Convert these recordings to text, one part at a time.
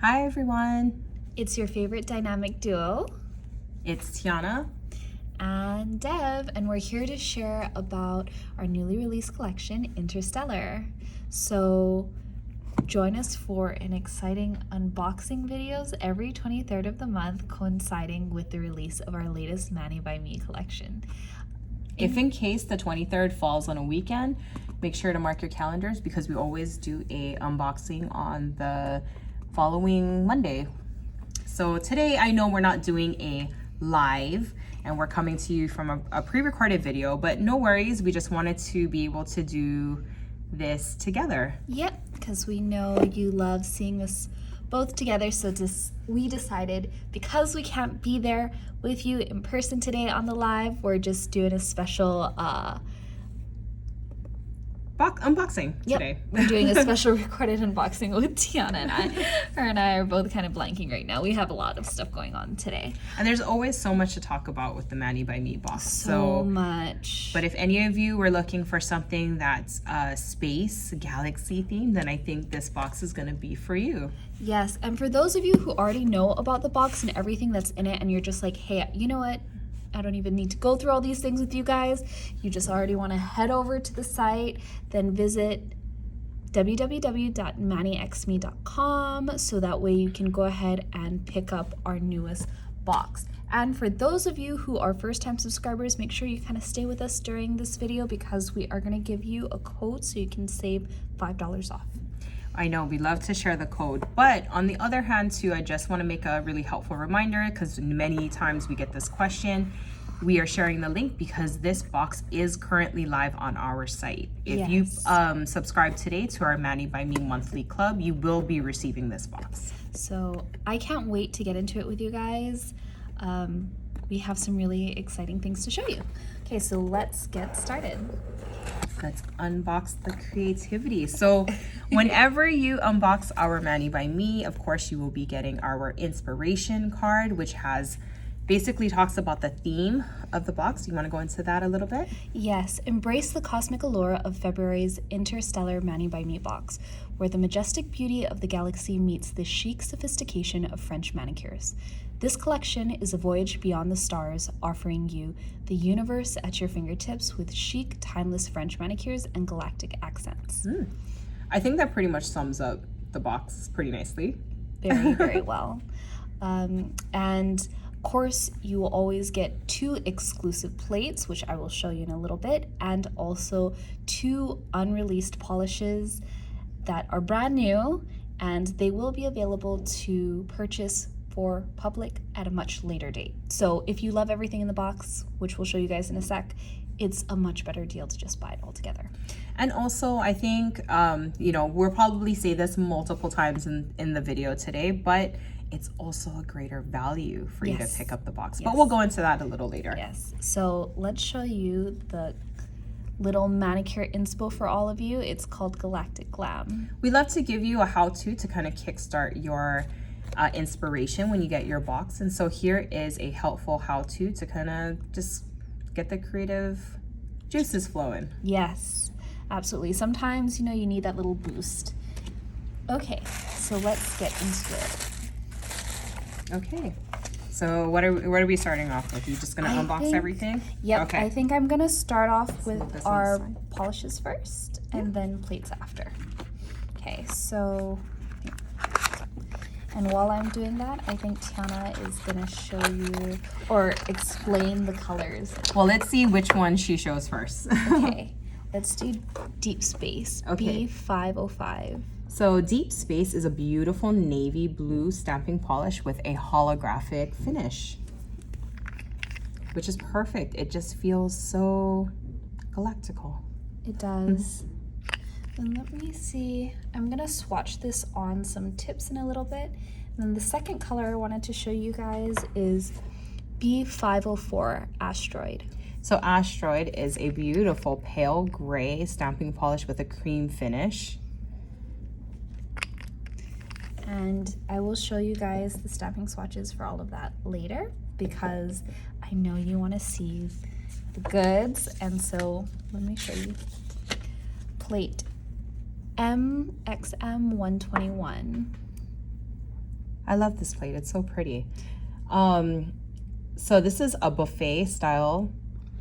Hi everyone, It's your favorite dynamic duo, it's Tiana. and Dev, and we're here to share about our newly released collection, Interstellar. So join us for an exciting unboxing videos every 23rd of the month, coinciding with the release of our latest Mani by Me collection. If in case the 23rd falls on a weekend, make sure to mark your calendars because we always do a unboxing on the following Monday. So today I know we're not doing a live and we're coming to you from a pre-recorded video, but no worries, we just wanted to be able to do this together. Yep, because we know you love seeing us both together, so we decided because we can't be there with you in person today on the live, we're just doing a special Unboxing today. We're doing a special recorded unboxing with Tiana and I. Her and I are both kind of blanking right now. We have a lot of stuff going on today. And there's always so much to talk about with the Mani by Me box. So much. But if any of you were looking for something that's space, galaxy themed, then I think this box is going to be for you. Yes, and for those of you who already know about the box and everything that's in it, and you're just like, hey, you know what? I don't even need to go through all these things with you guys. You just already want to head over to the site, then visit www.manixme.com so that way you can go ahead and pick up our newest box. And for those of you who are first-time subscribers, make sure you kind of stay with us during this video because we are going to give you a code so you can save $5 off. I know we love to share the code, but on the other hand too, I just want to make a really helpful reminder because many times we get this question. We are sharing the link because this box is currently live on our site. If you subscribe today to our Mani by Me monthly club, you will be receiving this box. So I can't wait to get into it with you guys. We have some really exciting things to show you. Okay, so let's get started. Let's unbox the creativity. So whenever you unbox our Mani by Me, of course you will be getting our inspiration card, which has basically talks about the theme of the box. You want to go into that a little bit? Yes, embrace the cosmic allure of February's Interstellar Mani by Me box, where the majestic beauty of the galaxy meets the chic sophistication of French manicures. This collection is a voyage beyond the stars, offering you the universe at your fingertips with chic, timeless French manicures and galactic accents. I think that pretty much sums up the box pretty nicely. Very, very well. And of course, you will always get 2 exclusive plates, which I will show you in a little bit, and also 2 unreleased polishes that are brand new, and they will be available to purchase for public at a much later date. So if you love everything in the box, which we'll show you guys in a sec, it's a much better deal to just buy it all together. And also, I think, we'll probably say this multiple times in the video today, but it's also a greater value for you to pick up the box. But we'll go into that a little later. Yes. So let's show you the little manicure inspo for all of you. It's called Galactic Glam. We love to give you a how-to to kind of kickstart your inspiration when you get your box. And so here is a helpful how-to to kind of just get the creative juices flowing. Yes, absolutely. Sometimes, you need that little boost. Okay, so let's get into it. Okay, so what are we starting off with? You just gonna unbox everything? Yep, okay. I think I'm gonna start off with our polishes first and then plates after. Okay, so, and while I'm doing that, I think Tiana is gonna show you or explain the colors. Well, let's see which one she shows first. Okay, let's do Deep Space, okay. B505. So Deep Space is a beautiful navy blue stamping polish with a holographic finish, which is perfect. It just feels so galactical. It does. And let me see, I'm gonna swatch this on some tips in a little bit. And then the second color I wanted to show you guys is B504 Asteroid. So Asteroid is a beautiful pale gray stamping polish with a cream finish. And I will show you guys the stamping swatches for all of that later because I know you want to see the goods. And so let me show you. Plate MXM121. I love this plate. It's so pretty. So this is a buffet style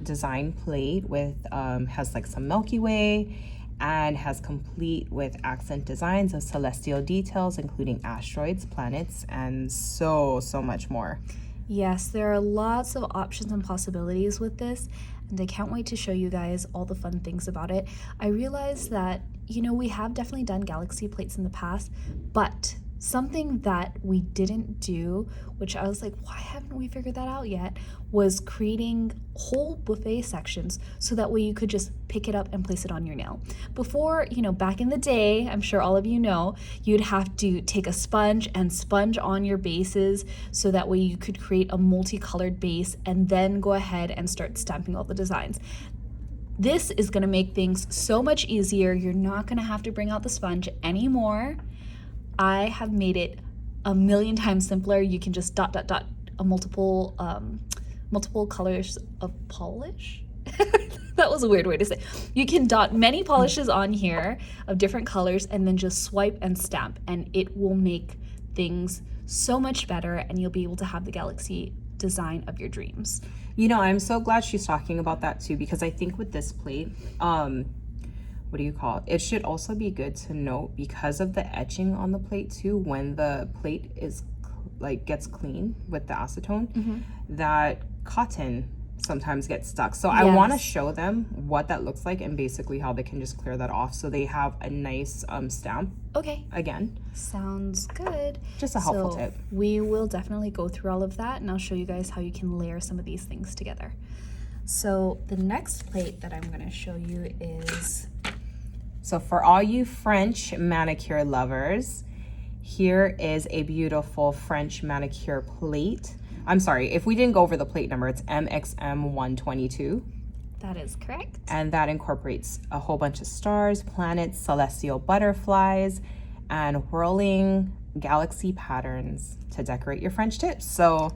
design plate with has like some Milky Way and has complete with accent designs of celestial details, including asteroids, planets, and so much more. Yes, there are lots of options and possibilities with this, and I can't wait to show you guys all the fun things about it. I realized that, you know, we have definitely done galaxy plates in the past, but something that we didn't do, which I was like, why haven't we figured that out yet, was creating whole buffet sections so that way you could just pick it up and place it on your nail. Before, you know, back in the day, I'm sure all of you know, you'd have to take a sponge and sponge on your bases so that way you could create a multicolored base and then go ahead and start stamping all the designs. This is going to make things so much easier. You're not going to have to bring out the sponge anymore. I have made it a million times simpler. You can just dot a multiple colors of polish. That was a weird way to say. You can dot many polishes on here of different colors and then just swipe and stamp, and it will make things so much better, and you'll be able to have the galaxy design of your dreams. You know, I'm so glad she's talking about that too, because I think with this plate, what do you call it? It should also be good to note, because of the etching on the plate too, when the plate is like gets clean with the acetone, that cotton sometimes gets stuck. So I want to show them what that looks like and basically how they can just clear that off so they have a nice stamp. Okay. Again. Sounds good. Just a helpful tip. We will definitely go through all of that, and I'll show you guys how you can layer some of these things together. So the next plate that I'm going to show you is... So for all you French manicure lovers, here is a beautiful French manicure plate. I'm sorry, if we didn't go over the plate number, it's MXM122. That is correct. And that incorporates a whole bunch of stars, planets, celestial butterflies, and whirling galaxy patterns to decorate your French tips. So,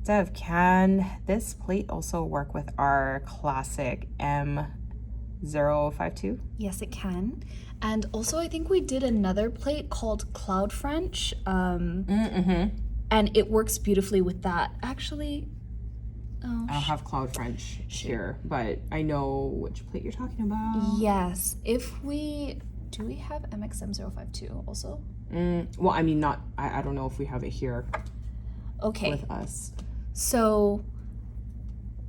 Dev, can this plate also work with our classic M052? Yes, it can. And also, I think we did another plate called Cloud French. And it works beautifully with that. Actually, I don't have Cloud French here, but I know which plate you're talking about. Yes. If we... Do we have MXM052 also? Well, I mean, not... I don't know if we have it here with us. So...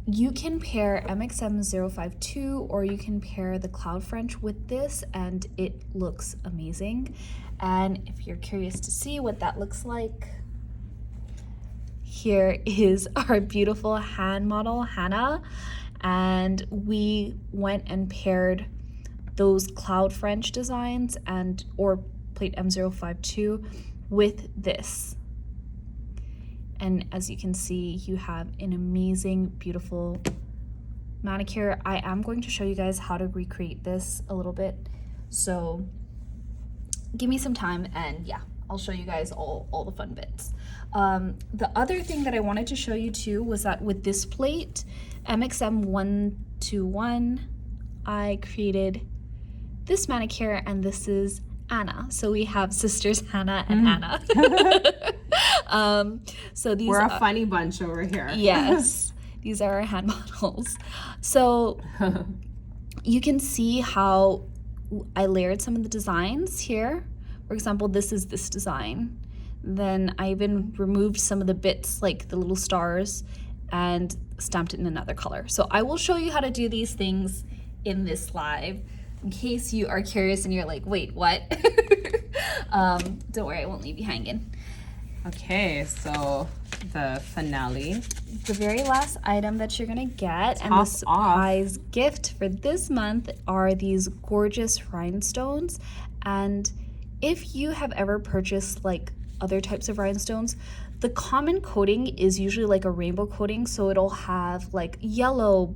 You can pair MXM052 or you can pair the Cloud French with this, and it looks amazing. And if you're curious to see what that looks like, here is our beautiful hand model, Hannah. And we went and paired those Cloud French designs or plate M052 with this. And as you can see, you have an amazing, beautiful manicure. I am going to show you guys how to recreate this a little bit. So give me some time and yeah, I'll show you guys all the fun bits. The other thing that I wanted to show you too was that with this plate, MXM121, I created this manicure, and this is Anna. So we have sisters Hannah and Anna. So these We're a funny bunch over here. Yes, these are our hand models. So you can see how I layered some of the designs here. For example, this is this design. Then I even removed some of the bits, like the little stars, and stamped it in another color. So I will show you how to do these things in this live, in case you are curious and you're like, wait, what? Don't worry, I won't leave you hanging. Okay, so the finale. The very last item that you're gonna get, and the surprise gift for this month, are these gorgeous rhinestones. And if you have ever purchased like other types of rhinestones, the common coating is usually like a rainbow coating, so it'll have like yellow,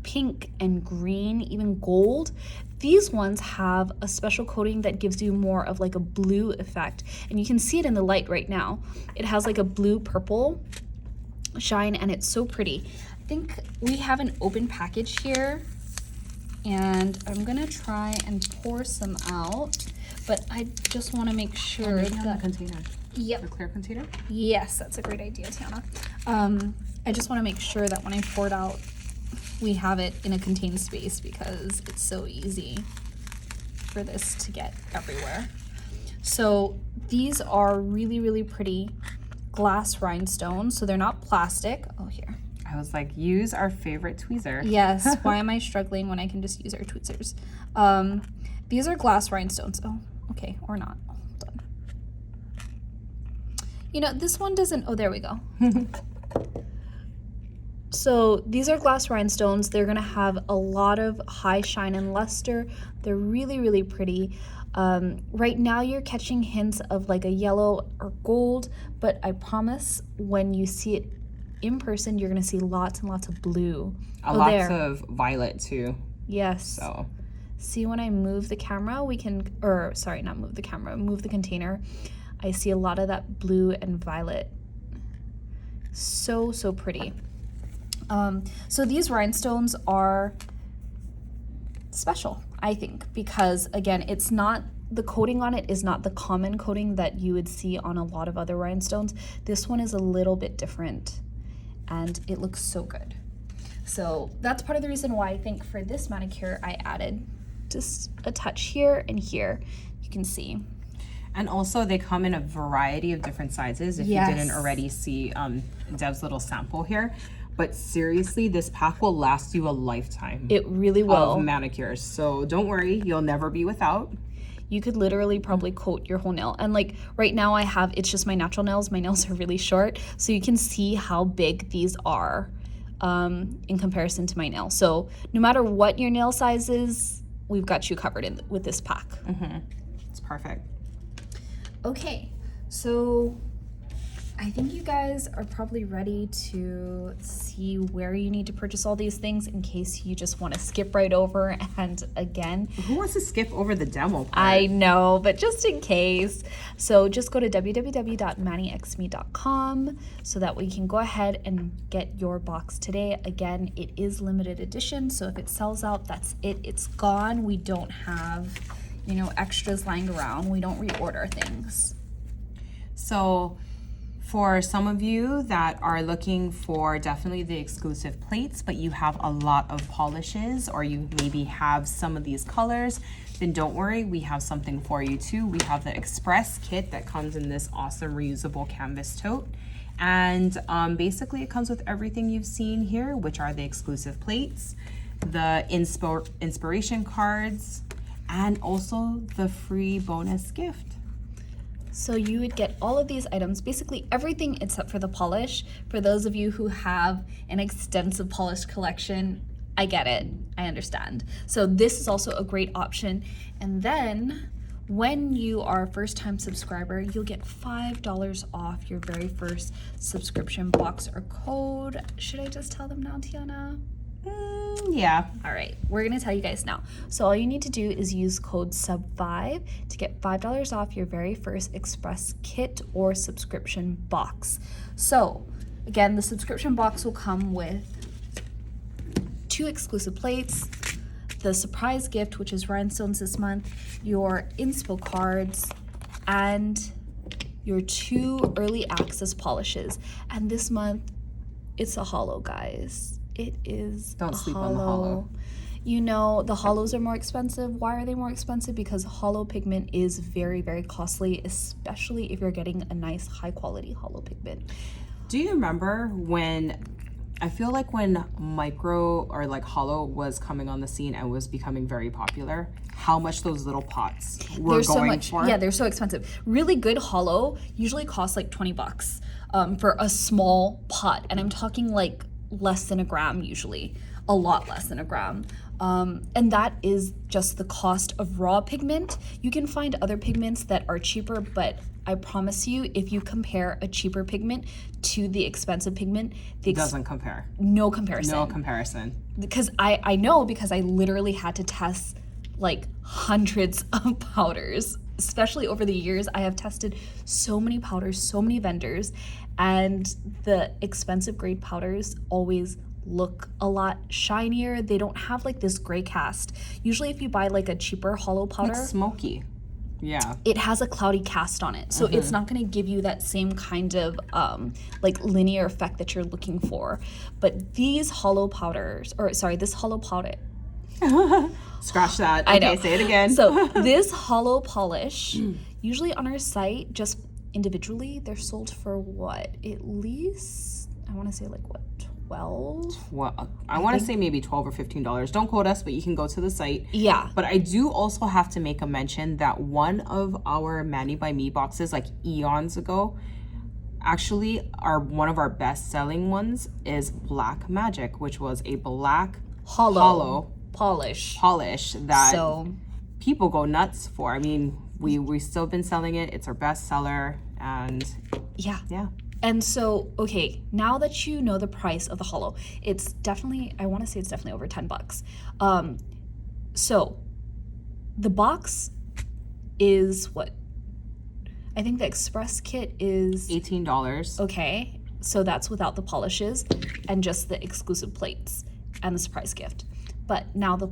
pink, and green, even gold. These ones have a special coating that gives you more of like a blue effect, and you can see it in the light right now. It has like a blue purple shine, and it's so pretty. I think we have an open package here, and I'm gonna try and pour some out. but I just want to make sure Maybe on the that... container. Yep. The clear container? Yes, that's a great idea, Tiana. I just want to make sure that when I pour it out, we have it in a contained space because it's so easy for this to get everywhere. So these are really, really pretty glass rhinestones. So they're not plastic. Oh, here. I was like, use our favorite tweezer. Yes. Why am I struggling when I can just use our tweezers? These are glass rhinestones. Oh, okay. Or not. Hold on. You know, this one doesn't. Oh, there we go. So these are glass rhinestones. They're going to have a lot of high shine and luster. They're really, really pretty. Right now you're catching hints of like a yellow or gold, but I promise when you see it in person, you're going to see lots and lots of blue. Lots of violet too. Yes. So see, when I move the camera, we can, or sorry, not move the camera, move the container. I see a lot of that blue and violet. So, so pretty. So these rhinestones are special, I think, because again, it's not, the coating on it is not the common coating that you would see on a lot of other rhinestones. This one is a little bit different and it looks so good. So that's part of the reason why I think for this manicure, I added just a touch here and here, you can see. And also they come in a variety of different sizes if Yes. you didn't already see Dev's little sample here. But seriously, this pack will last you a lifetime. It really will. Of manicures. So don't worry, you'll never be without. You could literally probably coat your whole nail. And like right now I have, it's just my natural nails. My nails are really short. So you can see how big these are in comparison to my nail. So no matter what your nail size is, we've got you covered with this pack. It's perfect. Okay, so I think you guys are probably ready to see where you need to purchase all these things in case you just want to skip right over. And again, Who wants to skip over the demo part? I know, but just in case. So just go to www.manixme.com so that we can go ahead and get your box today. Again, it is limited edition, so if it sells out, that's it. It's gone. We don't have, you know, extras lying around. We don't reorder things. So for some of you that are looking for definitely the exclusive plates, but you have a lot of polishes or you maybe have some of these colors, then don't worry, we have something for you too. We have the Express kit that comes in this awesome reusable canvas tote. And basically it comes with everything you've seen here, which are the exclusive plates, the inspiration cards, and also the free bonus gift. So you would get all of these items, basically everything except for the polish. For those of you who have an extensive polish collection, I get it, I understand. So this is also a great option. And then when you are a first-time subscriber, you'll get $5 off your very first subscription box or code. Should I just tell them now, Tiana? Yeah. All right, we're gonna tell you guys now. So all you need to do is use code SUB5 to get $5 off your very first Express kit or subscription box. So again, the subscription box will come with 2 exclusive plates, the surprise gift, which is rhinestones this month, your inspo cards, and your 2 early access polishes. And this month, it's a holo, guys. It is Don't sleep on the holo. You know, the holos are more expensive. Why are they more expensive? Because holo pigment is very, very costly, especially if you're getting a nice high quality holo pigment. Do you remember when, I feel like when micro or like holo was coming on the scene and was becoming very popular, how much those little pots were going for? Yeah, they're so expensive. Really good holo usually costs like $20 for a small pot. And I'm talking like less than a gram usually, a lot less than a gram. And that is just the cost of raw pigment. You can find other pigments that are cheaper, but I promise you, if you compare a cheaper pigment to the expensive pigment, It doesn't compare. no comparison. No comparison. Because I know, because I literally had to test like hundreds of powders, especially over the years. I have tested so many powders, so many vendors, and the expensive grade powders always look a lot shinier. They don't have like this gray cast. Usually if you buy like a cheaper holo powder, It's smoky. Yeah. it has a cloudy cast on it. So it's not going to give you that same kind of like linear effect that you're looking for. But these hollow powders, or sorry, this hollow powder. Scratch that. I Okay, know. say it again. So this hollow polish, usually on our site, just individually, they're sold for what? At least, I want to say like what, 12? Well, I want to say maybe $12 or $15. Don't quote us, but you can go to the site. Yeah. But I do also have to make a mention that one of our Mani by Me boxes, like eons ago, actually one of our best selling ones is Black Magic, which was a black hollow polish that So people go nuts for. I mean, we still been selling it. It's our best seller, and yeah. yeah. And so, okay, now that you know the price of the hollow, it's definitely, I want to say it's definitely over $10. So the box is what? I think the express kit is $18. okay. So that's without the polishes and just the exclusive plates and the surprise gift. But now the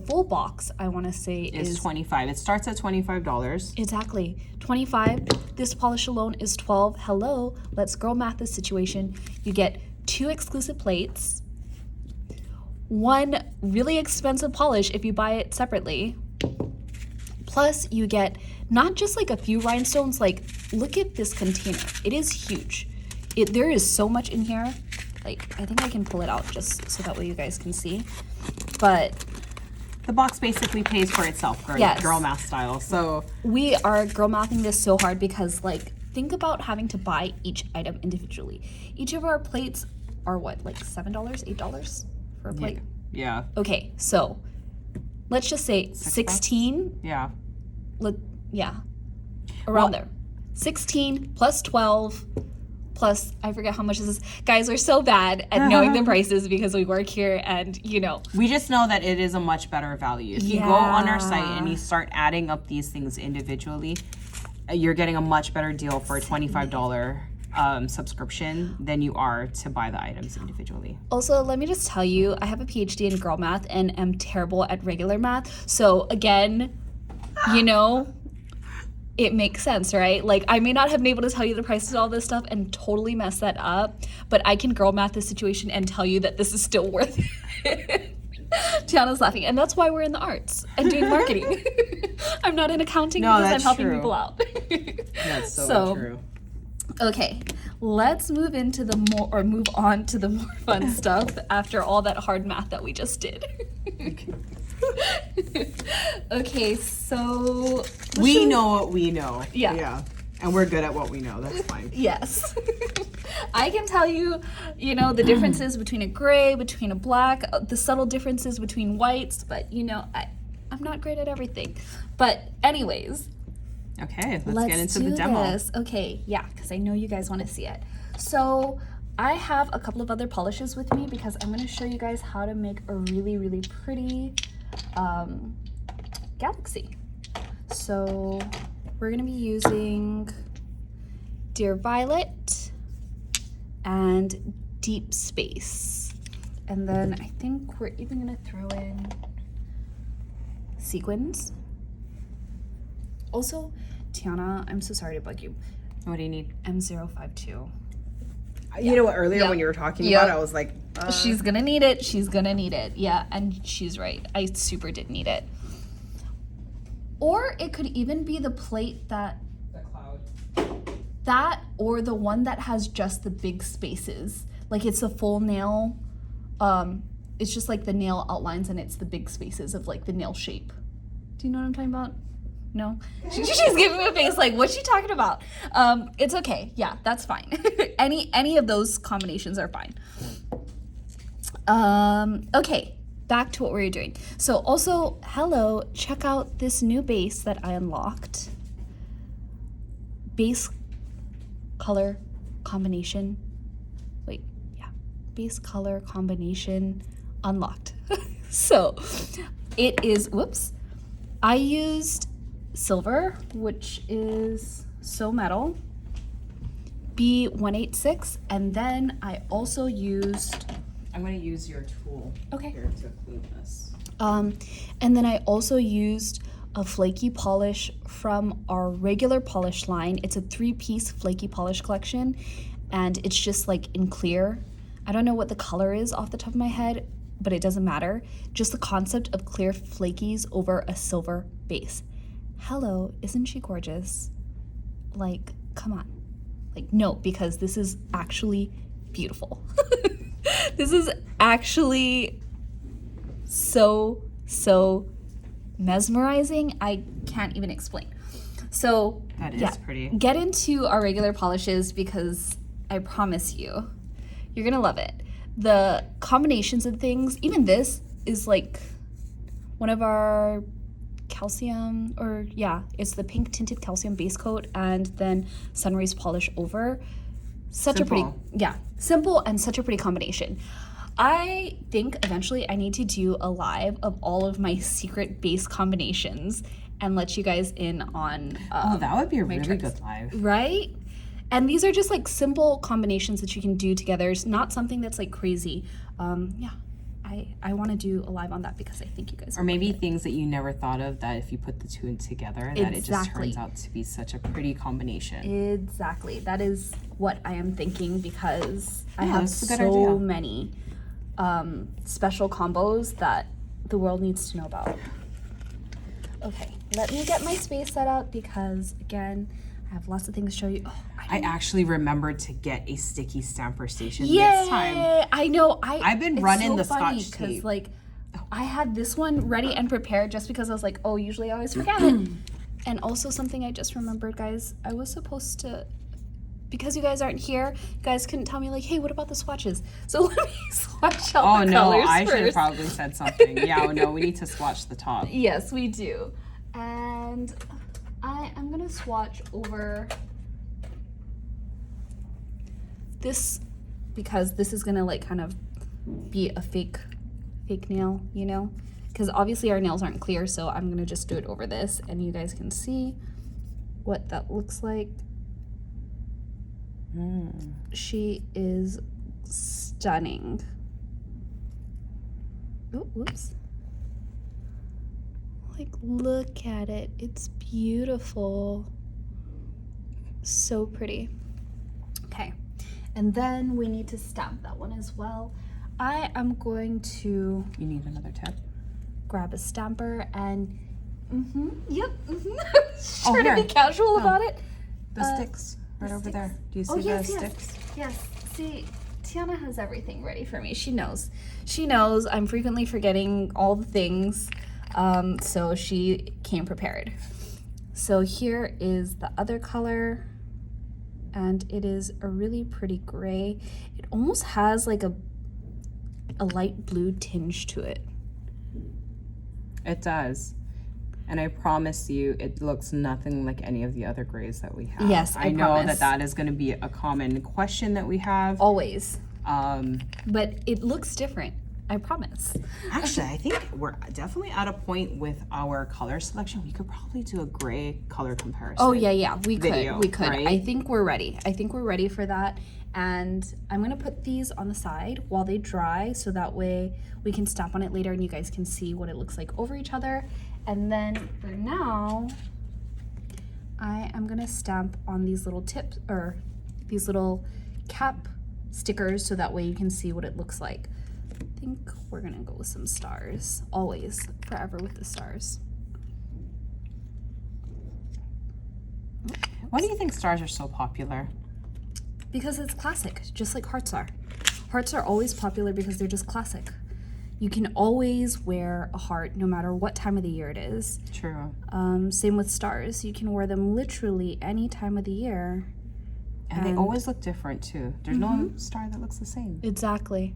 full box, I want to say is $25. It starts at $25. Exactly. 25. This polish alone is 12. Hello, let's girl math this situation. You get 2 exclusive plates, 1 really expensive polish if you buy it separately. Plus you get not just like a few rhinestones, like look at this container. It is huge. There is so much in here. Like, I think I can pull it out just so that way you guys can see. But the box basically pays for itself, girl math style. So we are girl mathing this so hard because, like, think about having to buy each item individually. Each of our plates are what, like $7, $8 for a plate? Yeah. Okay, so let's just say 16. Yeah. Around there. 16 plus 12 plus, I forget how much this is. Guys, we're so bad at knowing the prices because we work here and, you know. We just know that it is a much better value. If you go on our site and you start adding up these things individually, you're getting a much better deal for a $25 subscription than you are to buy the items individually. Also, let me just tell you, I have a PhD in girl math and am terrible at regular math. So again, you know, it makes sense, right? Like, I may not have been able to tell you the prices of all this stuff and totally mess that up, but I can girl math this situation and tell you that this is still worth it. Tiana's laughing, and that's why we're in the arts and doing marketing. I'm not in accounting because I'm helping people out. That's so true. Okay, let's move on to the more fun stuff after all that hard math that we just did. Okay, so we know what we know. Yeah. And we're good at what we know. That's fine. Yes. I can tell you, you know, the differences between a gray, between a black, the subtle differences between whites, but you know, I'm not great at everything. But anyways, okay, let's get into the demo. This. Okay, yeah, because I know you guys want to see it. So I have a couple of other polishes with me because I'm going to show you guys how to make a really, really pretty galaxy. So we're going to be using Dear Violet and Deep Space. And then I think we're even going to throw in sequins. Also, Tiana, I'm so sorry to bug you. What do you need? M052. You know what, earlier when you were talking about it, I was like, she's gonna need it. She's gonna need it. Yeah, and she's right. I super did need it. Or it could even be the plate that... The cloud. That or the one that has just the big spaces. Like it's a full nail. It's just like the nail outlines and it's the big spaces of like the nail shape. Do you know what I'm talking about? No? She's giving me a face like, what's she talking about? It's okay. Yeah, that's fine. Any of those combinations are fine. Okay, back to what we were doing. So also, hello, check out this new base that I unlocked. Base color combination. Wait, yeah. Base color combination unlocked. So it is, whoops. I used silver, which is So Metal, B186, and then I also used... I'm going to use your tool Okay. here to clean this. And then I also used a flaky polish from our regular polish line. It's a 3-piece flaky polish collection, and it's just like in clear. I don't know what the color is off the top of my head, but it doesn't matter. Just the concept of clear flakies over a silver base. Hello, isn't she gorgeous? Like, come on. Like, no, because this is actually beautiful. This is actually so mesmerizing. I can't even explain. So that is pretty. Get into our regular polishes because I promise you, you're gonna love it. The combinations of things, even this is like one of our calcium, or yeah, it's the pink tinted calcium base coat and then sunrays polish over. Such a pretty, yeah, simple and such a pretty combination. I think eventually I need to do a live of all of my secret base combinations and let you guys in on oh, that would be a really tricks. good live. Right? And these are just like simple combinations that you can do together. It's not something that's like crazy. Yeah, I want to do a live on that because I think you guys or maybe things that you never thought of that if you put the two together, that it just turns out to be such a pretty combination. Exactly. That is what I am thinking because I Yeah, have that's a good so idea. many special combos that the world needs to know about. Okay, let me get my space set up because again, I have lots of things to show you. Oh, I actually remembered to get a sticky stamper station Yay! this time. I know. I've been it's running so the funny Scotch because tape. like I had this one ready and prepared just because I was like, oh, usually I always forget it. And also something I just remembered, guys, I was supposed to, because you guys aren't here, you guys couldn't tell me like, hey, what about the swatches? So let me swatch out Oh the no, colors I should have first. probably said something. Yeah, no, we need to swatch the top. Yes, we do. And I am gonna swatch over this because this is gonna like kind of be a fake nail, you know? Because obviously our nails aren't clear, so I'm gonna just do it over this and you guys can see what that looks like. She is stunning. Oh, whoops. Like, look at it. It's beautiful. So pretty. Okay. And then we need to stamp that one as well. I am going to You need another tip? grab a stamper and yep. Oh, Trying to here. be casual about it. The sticks right over sticks. there. Do you see Oh, yes, the yes. sticks? Yes. See, Tiana has everything ready for me. She knows. She knows I'm frequently forgetting all the things. So she came prepared. So here is the other color. And it is a really pretty gray. It almost has like a light blue tinge to it. It does. And I promise you, it looks nothing like any of the other grays that we have. Yes, I know promise. that is going to be a common question that we have. Always. Um, But it looks different. I promise. Actually, I think we're definitely at a point with our color selection. We could probably do a gray color comparison. Oh yeah, we Video, could. right? I think we're ready. I think we're ready for that. And I'm gonna put these on the side while they dry so that way we can stamp on it later and you guys can see what it looks like over each other. And then for now, I am gonna stamp on these little tips or these little cap stickers so that way you can see what it looks like. I think we're gonna go with some stars. Always, forever with the stars. Why do you think stars are so popular? Because it's classic, just like hearts are. Hearts are always popular because they're just classic. You can always wear a heart no matter what time of the year it is. True. Same with stars. You can wear them literally any time of the year. And they always look different too. There's no star that looks the same. Exactly.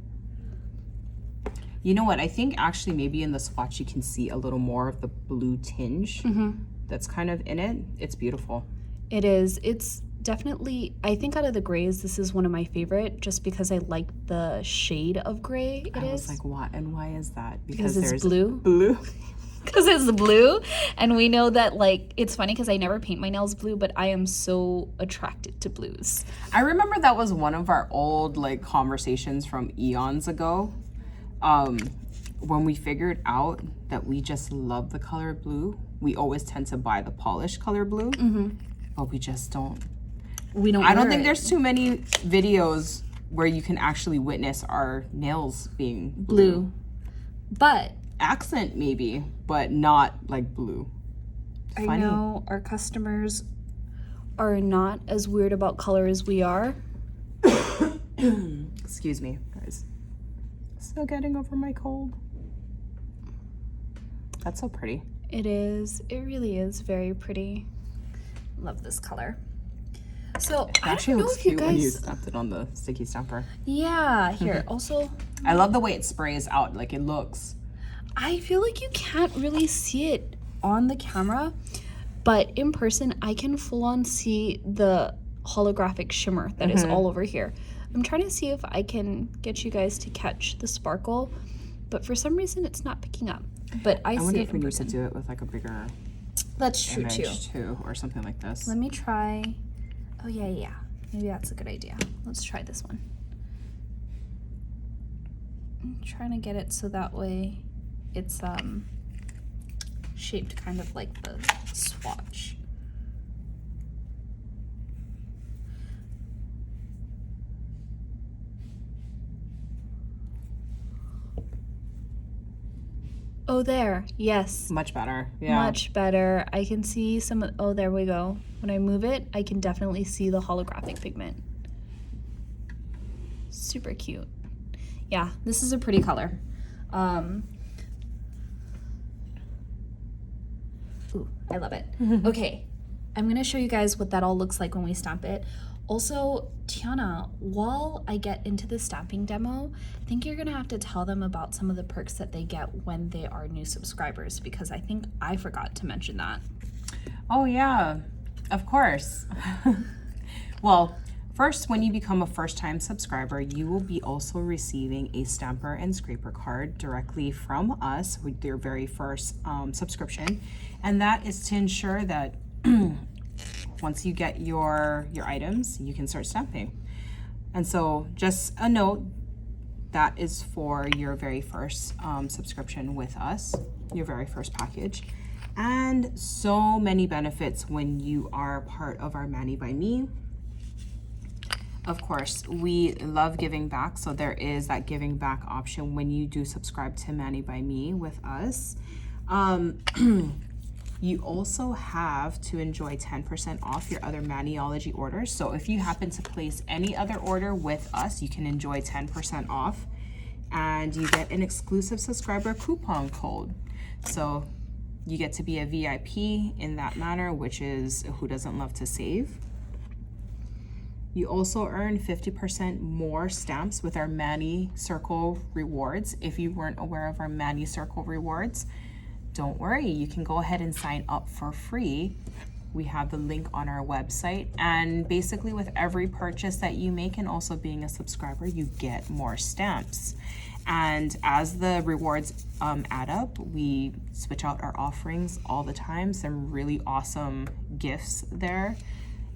You know what? I think actually maybe in the swatch you can see a little more of the blue tinge that's kind of in it. It's beautiful. It is. It's definitely, I think out of the grays, this is one of my favorite just because I like the shade of gray it is. I was like, what? And why is that? Because it's there's blue. Blue. Because it's blue. And we know that, like, it's funny because I never paint my nails blue, but I am so attracted to blues. I remember that was one of our old like conversations from eons ago. When we figured out that we just love the color blue, we always tend to buy the polished color blue, but we just don't. I don't think there's too many videos where you can actually witness our nails being blue. But accent maybe, but not like blue. Funny. I know our customers are not as weird about color as we are. Excuse me, guys. Still getting over my cold. That's so pretty. It is. It really is very pretty. Love this color. So it actually looks cute when you stamped it on the sticky stamper. Yeah, here. Also, I love the way it sprays out. Like it looks. I feel like you can't really see it on the camera, but in person I can full on see the holographic shimmer that is all over here. I'm trying to see if I can get you guys to catch the sparkle, but for some reason it's not picking up. But I see it in person. I wonder if we need to do it with like a bigger That's true too, or something like this. Let me try. Oh yeah. Maybe that's a good idea. Let's try this one. I'm trying to get it so that way it's shaped kind of like the swatch. Oh, there. Yes. Much better. Yeah. Much better. I can see some. Oh, there we go. When I move it, I can definitely see the holographic pigment. Super cute. Yeah, this is a pretty color. Ooh, I love it. Okay, I'm going to show you guys what that all looks like when we stamp it. Also, Tiana, while I get into the stamping demo, I think you're gonna have to tell them about some of the perks that they get when they are new subscribers, because I think I forgot to mention that. Oh yeah, of course. Well, first, when you become a first-time subscriber, you will be also receiving a stamper and scraper card directly from us with your very first subscription. And that is to ensure that once you get your items, you can start stamping. And so just a note, that is for your very first subscription with us, your very first package. And so many benefits when you are part of our Mani by Me. Of course, we love giving back, so there is that giving back option when you do subscribe to Mani by Me with us. You also have to enjoy 10% off your other Maniology orders. So if you happen to place any other order with us, you can enjoy 10% off, and you get an exclusive subscriber coupon code. So you get to be a VIP in that manner, which is who doesn't love to save. You also earn 50% more stamps with our Mani Circle rewards. If you weren't aware of our Mani Circle rewards, don't worry, you can go ahead and sign up for free. We have the link on our website, and basically with every purchase that you make and also being a subscriber, you get more stamps. And as the rewards add up, we switch out our offerings all the time. Some really awesome gifts there,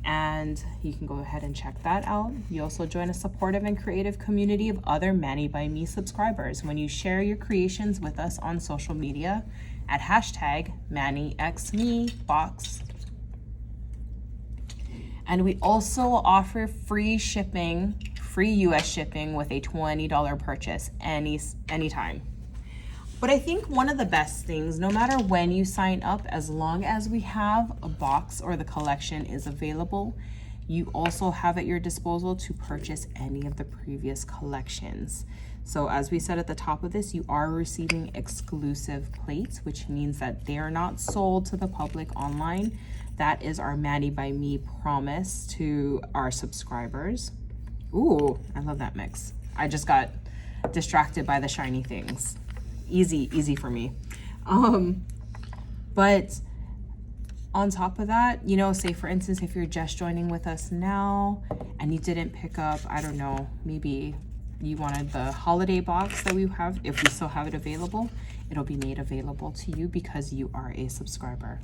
and you can go ahead and check that out. You also join a supportive and creative community of other Mani by Me subscribers when you share your creations with us on social media at hashtag ManiXMeBox. And we also offer free shipping, free US shipping with a $20 purchase anytime. But I think one of the best things, no matter when you sign up, as long as we have a box or the collection is available, you also have at your disposal to purchase any of the previous collections. So as we said at the top of this, you are receiving exclusive plates, which means that they are not sold to the public online. That is our Mani by Me promise to our subscribers. Ooh, I love that mix. I just got distracted by the shiny things. Easy for me. But on top of that, you know, say for instance, if you're just joining with us now and you didn't pick up, I don't know, maybe you wanted the holiday box that we have, if we still have it available, it'll be made available to you because you are a subscriber.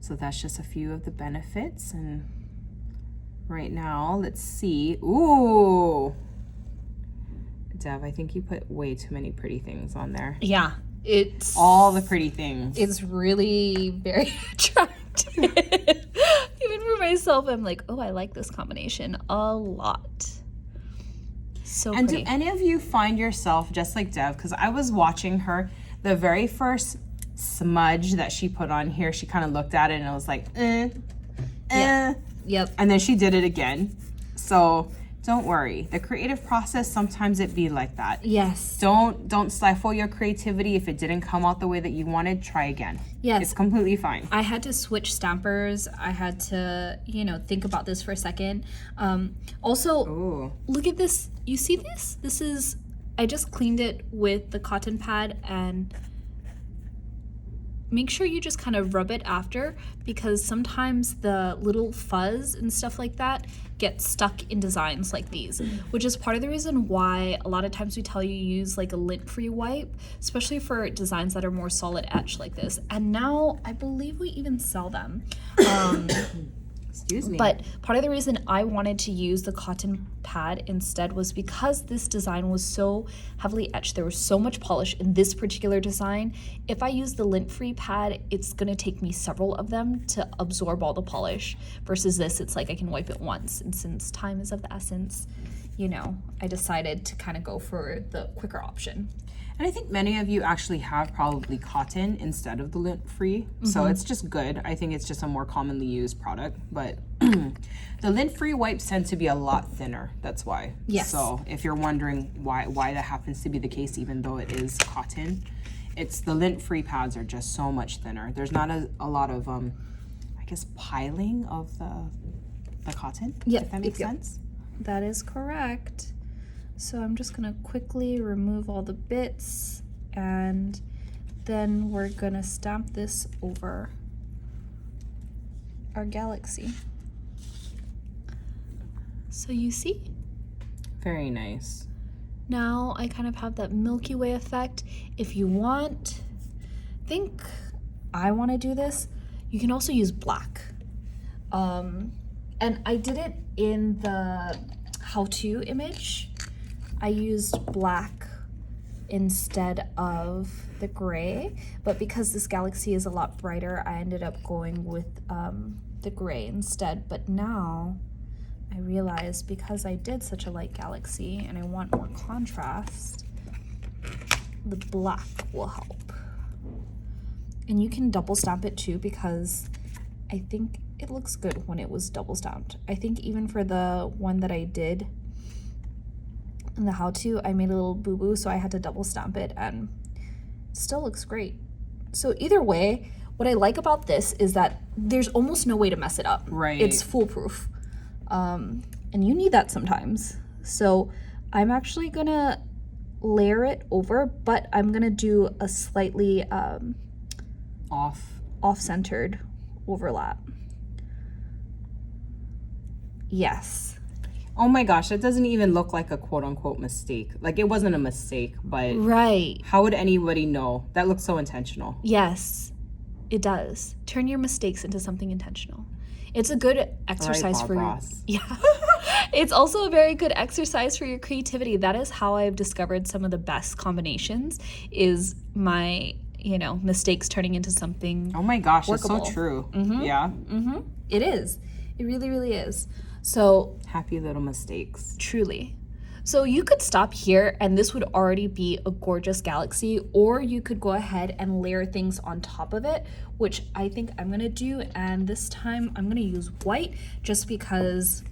So that's just a few of the benefits. And right now, let's see. Ooh, Dev, I think you put way too many pretty things on there. Yeah, It's all the pretty things. It's really very attractive. Even for myself, I'm like, oh, I like this combination a lot. So and pretty. do any of you find yourself just like Dev? Because I was watching her, the very first smudge that she put on here, she kind of looked at it and I was like, Yep. And then she did it again. So don't worry. The creative process, sometimes it be like that. Yes. Don't stifle your creativity. If it didn't come out the way that you wanted, try again. Yes. It's completely fine. I had to switch stampers. I had to, think about this for a second. Also, Ooh. look at this. You see this? This is, I just cleaned it with the cotton pad, and make sure you just kind of rub it after, because sometimes the little fuzz and stuff like that get stuck in designs like these, which is part of the reason why a lot of times we tell you use like a lint-free wipe, especially for designs that are more solid etch like this. And now I believe we even sell them. Excuse me. But part of the reason I wanted to use the cotton pad instead was because this design was so heavily etched. There was so much polish in this particular design. If I use the lint-free pad, it's going to take me several of them to absorb all the polish. Versus this, it's like I can wipe it once. And since time is of the essence, I decided to kind of go for the quicker option. And I think many of you actually have probably cotton instead of the lint-free. So it's just good. I think it's just a more commonly used product. But the lint-free wipes tend to be a lot thinner. That's why. Yes. So if you're wondering why that happens to be the case, even though it is cotton, it's the lint-free pads are just so much thinner. There's not a lot of, I guess, piling of the cotton, if that makes sense. That is correct. So I'm just gonna quickly remove all the bits, and then we're gonna stamp this over our galaxy. So you see? Very nice. Now I kind of have that Milky Way effect. If you want, I wanna do this, you can also use black. And I did it in the how-to image. I used black instead of the gray, but because this galaxy is a lot brighter, I ended up going with the gray instead. But now I realize, because I did such a light galaxy and I want more contrast, the black will help. And you can double stamp it too, because I think it looks good when it was double stamped. I think even for the one that I did in the how-to, I made a little boo-boo, so I had to double stamp it, and it still looks great. So either way, what I like about this is that there's almost no way to mess it up. Right. It's foolproof. And you need that sometimes. So I'm actually gonna layer it over, but I'm gonna do a slightly off-centered overlap. Yes. Oh my gosh, that doesn't even look like a quote-unquote mistake. Like, it wasn't a mistake, but Right. how would anybody know? That looks so intentional. Yes, it does. Turn your mistakes into something intentional. It's a good exercise for your, yeah. It's also a very good exercise for your creativity. That is how I've discovered some of the best combinations, is my, mistakes turning into something. Oh my gosh, workable. It's so true. Yeah. It is. It really, really is. So Happy little mistakes. truly. So you could stop here and this would already be a gorgeous galaxy, or you could go ahead and layer things on top of it, which I think I'm gonna do. And this time I'm gonna use white, just because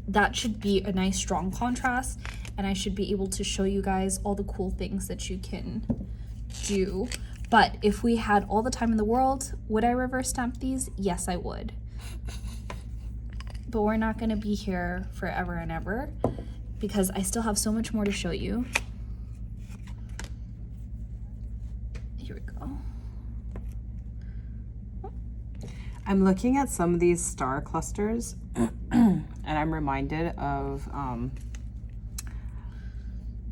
that should be a nice strong contrast, and I should be able to show you guys all the cool things that you can do. But if we had all the time in the world, would I reverse stamp these? Yes, I would. But we're not gonna be here forever and ever, because I still have so much more to show you. Here we go. I'm looking at some of these star clusters and I'm reminded of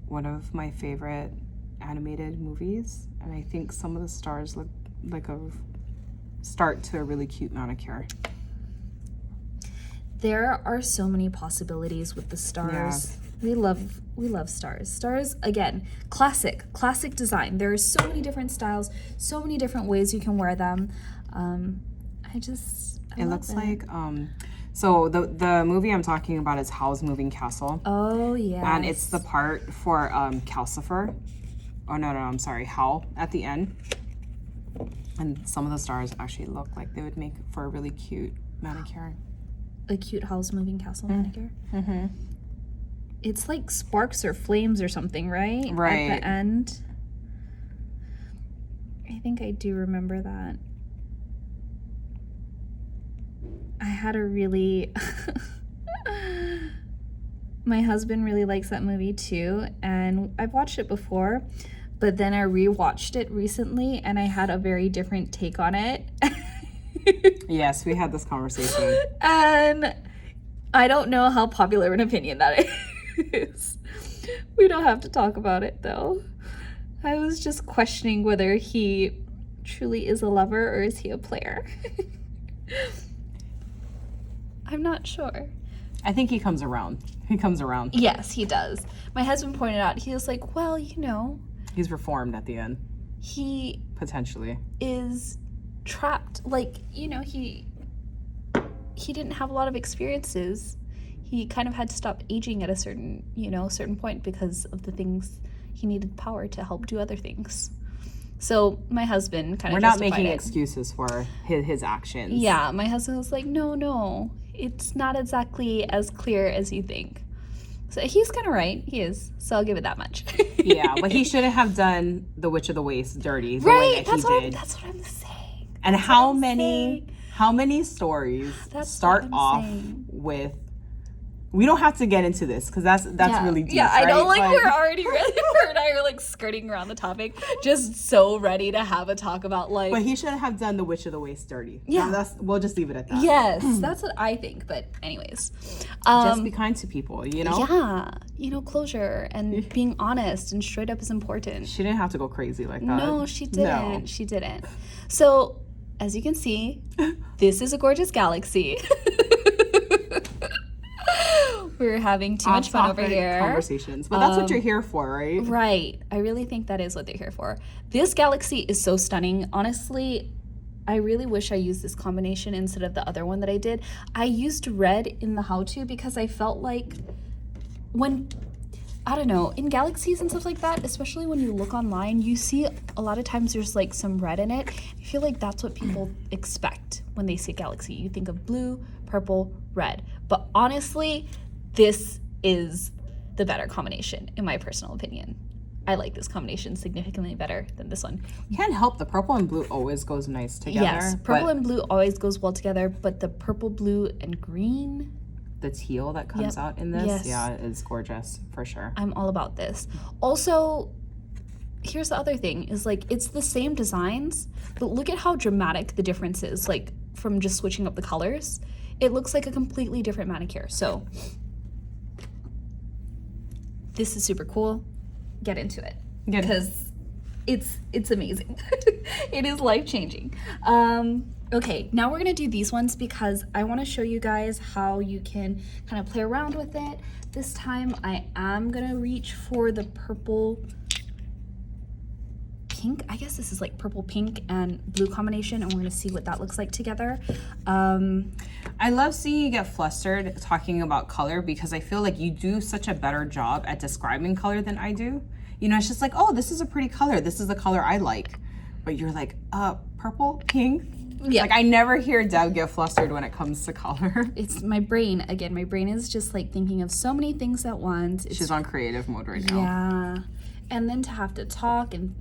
one of my favorite animated movies, and I think some of the stars look like a start to a really cute manicure. There are so many possibilities with the stars. We love stars. Stars, again, classic design. There are so many different styles, so many different ways you can wear them. It looks like so the movie I'm talking about is Howl's Moving Castle. Oh yeah. And it's the part for Calcifer. Oh no, I'm sorry, Howl at the end. And some of the stars actually look like they would make for a really cute manicure. A cute Howl's Moving Castle manicure. Mm-hmm. It's like sparks or flames or something, right? Right. At the end. I think I do remember that. I had a really... My husband really likes that movie too, and I've watched it before, but then I rewatched it recently and I had a very different take on it. Yes, we had this conversation. And I don't know how popular an opinion that is. We don't have to talk about it though. I was just questioning whether he truly is a lover or is he a player. I'm not sure. I think he comes around. He comes around. Yes, he does. My husband pointed out, he was like, well, you know. He's reformed at the end. He potentially is trapped. Like, you know, he didn't have a lot of experiences. He kind of had to stop aging at a certain point because of the things he needed power to help do other things. So my husband kind of We're not making excuses for his actions. Yeah, my husband was like, no, it's not exactly as clear as you think. So he's kind of right. He is. So I'll give it that much. Yeah, but he shouldn't have done the Witch of the Waste dirty the right, way that he did. That's what I'm saying. And how many stories start off with... We don't have to get into this because that's really deep. Yeah, I know. Right? Like we're already ready. Her and I are like skirting around the topic, just so ready to have a talk about like. But he shouldn't have done the Witch of the Waste dirty. Yeah, we'll just leave it at that. Yes, that's what I think. But anyways, just be kind to people. You know. Yeah, closure and being honest and straight up is important. She didn't have to go crazy like that. No, she didn't. No. She didn't. So as you can see, this is a gorgeous galaxy. We're having too much fun over here. Conversations, but that's what you're here for, right? Right. I really think that is what they're here for. This galaxy is so stunning. Honestly, I really wish I used this combination instead of the other one that I did. I used red in the how-to because I felt like in galaxies and stuff like that, especially when you look online, you see a lot of times there's like some red in it. I feel like that's what people expect when they say galaxy. You think of blue, purple, red. But honestly, this is the better combination, in my personal opinion. I like this combination significantly better than this one. You can't help the purple and blue always goes nice together. Yes, purple and blue always goes well together, but the purple, blue, and green... The teal that comes out in this, is gorgeous, for sure. I'm all about this. Also, here's the other thing, is like, it's the same designs, but look at how dramatic the difference is, like, from just switching up the colors. It looks like a completely different manicure, so... This is super cool. Get into it because it's amazing. It is life-changing. Okay, now we're gonna do these ones because I want to show you guys how you can kind of play around with it. This time I am gonna reach for the purple pink. I guess this is like purple pink and blue combination, and we're gonna see what that looks like together. I love seeing you get flustered talking about color because I feel like you do such a better job at describing color than I do. You know, it's just like, oh, this is a pretty color. This is the color I like. But you're like, purple, pink. Yeah. Like, I never hear Dev get flustered when it comes to color. It's my brain. Again, my brain is just like thinking of so many things at once. She's on creative mode right now. Yeah. And then to have to talk and,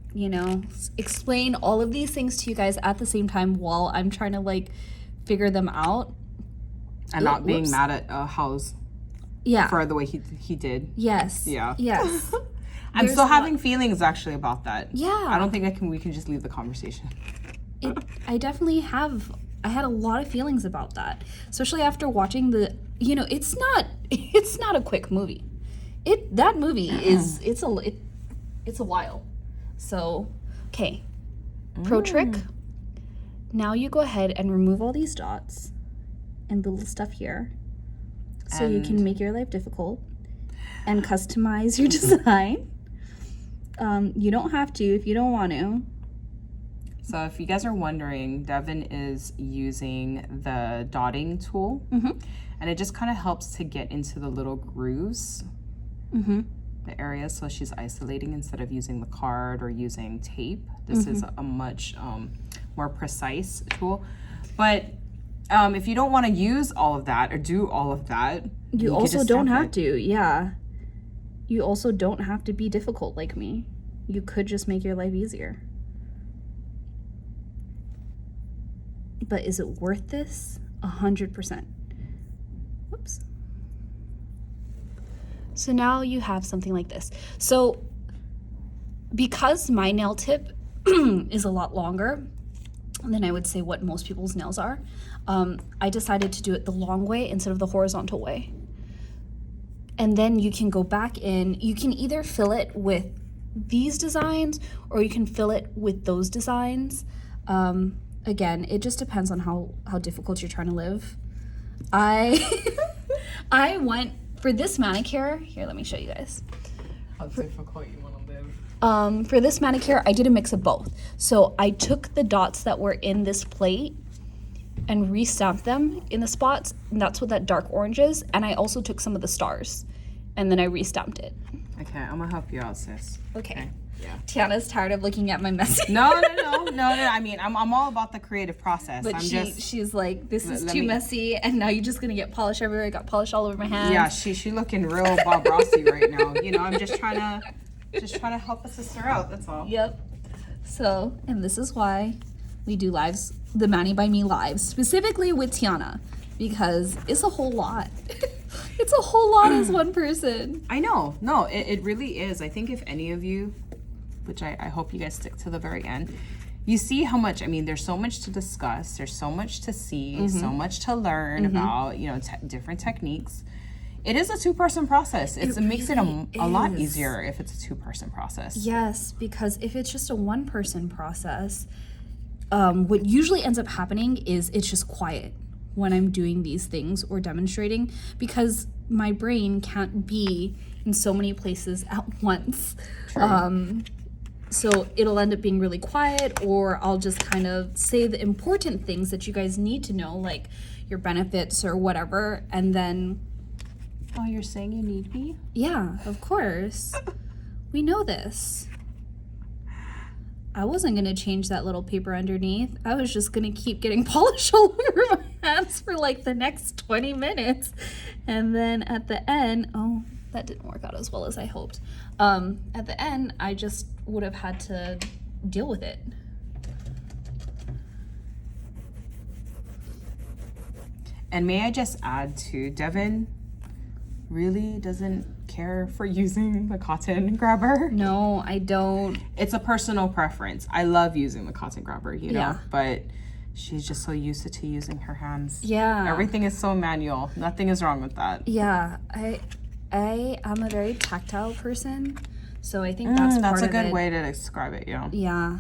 explain all of these things to you guys at the same time while I'm trying to, like, figure them out. And not being mad at House. Yeah. For the way he did. Yes. Yeah. Yes. I'm still having feelings, actually, about that. Yeah. I don't think we can just leave the conversation. I definitely have. I had a lot of feelings about that. Especially after watching it's not a quick movie. That movie is, it's a while. So, okay. Pro trick. Now you go ahead and remove all these dots and the little stuff here so you can make your life difficult. and customize your design. You don't have to if you don't want to. So if you guys are wondering, Devon is using the dotting tool, and it just kind of helps to get into the little grooves, the areas, so she's isolating instead of using the card or using tape. This is a much more precise tool. But if you don't want to use all of that or do all of that, you also don't have to. Yeah. You also don't have to be difficult like me. You could just make your life easier. But is it worth this? 100%. Whoops. So now you have something like this. So because my nail tip is a lot longer than I would say what most people's nails are, I decided to do it the long way instead of the horizontal way. And then you can go back in, you can either fill it with these designs or you can fill it with those designs. Again, it just depends on how difficult you're trying to live. I went for this manicure. Here, let me show you guys. How difficult you want to live. For this manicure, I did a mix of both. So I took the dots that were in this plate and re-stamped them in the spots. And that's what that dark orange is. And I also took some of the stars and then I re-stamped it. Okay, I'm gonna help you out, sis. Okay. Yeah. Tiana's tired of looking at my messy. No. I mean, I'm all about the creative process. But she's like, this is too messy, and now you're just gonna get polish everywhere. I got polish all over my hands. Yeah, she looking real Bob Rossi right now. You know, I'm just trying to help a sister out. That's all. Yep. So, and this is why we do lives, the Mani by Me lives, specifically with Tiana, because it's a whole lot. It's a whole lot as one person. I know. No, it really is. I think if any of you, which I hope you guys stick to the very end, you see how much, I mean, there's so much to discuss, there's so much to see, so much to learn about, you know, different techniques. It is a two-person process. It makes it a lot easier if it's a two-person process. Yes, because if it's just a one-person process, what usually ends up happening is it's just quiet when I'm doing these things or demonstrating, because my brain can't be in so many places at once. So it'll end up being really quiet, or I'll just kind of say the important things that you guys need to know, like your benefits or whatever, and then... Oh, you're saying you need me? Yeah, of course. We know this. I wasn't going to change that little paper underneath. I was just going to keep getting polish all over my hands for like the next 20 minutes. And then at the end, oh, that didn't work out as well as I hoped. At the end, I just would have had to deal with it. And may I just add too, Devon really doesn't care for using the cotton grabber. No, I don't. It's a personal preference. I love using the cotton grabber, you know, Yeah. but she's just so used to using her hands. Yeah. Everything is so manual. Nothing is wrong with that. Yeah, I am a very tactile person, so I think that's part of it. That's a good way to describe it, yeah. Yeah.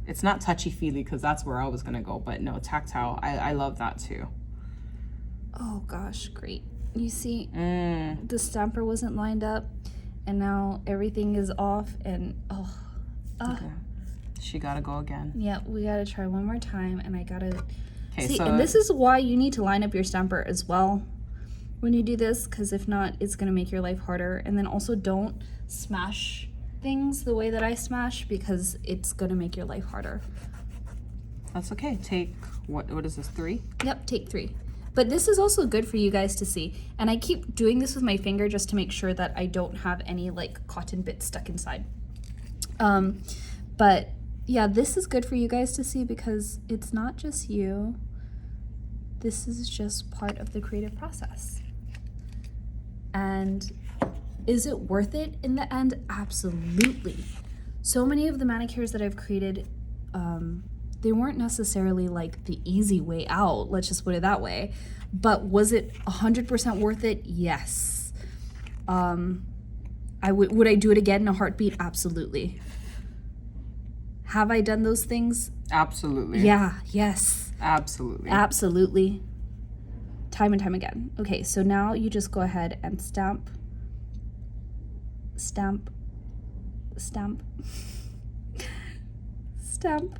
It's not touchy-feely, because that's where I was going to go, but no, tactile. I love that too. Oh gosh, great. You see, the stamper wasn't lined up, and now everything is off, and Okay. She got to go again. Yeah, we got to try one more time, and I got to... Okay, See, so... and this is why you need to line up your stamper as well when you do this, because if not, it's going to make your life harder. And then also don't smash things the way that I smash, because it's going to make your life harder. That's okay. Take, what is this, 3? Yep, take 3. But this is also good for you guys to see. And I keep doing this with my finger just to make sure that I don't have any like cotton bits stuck inside. But yeah, this is good for you guys to see, because it's not just you. This is just part of the creative process. And is it worth it in the end? Absolutely. So many of the manicures that I've created, they weren't necessarily like the easy way out, let's just put it that way. But was it 100% worth it? Yes. Would I do it again in a heartbeat? Absolutely. Have I done those things? Absolutely. Yeah, yes. Absolutely. Absolutely. Time and time again. Okay, so now you just go ahead and stamp stamp, stamp, stamp.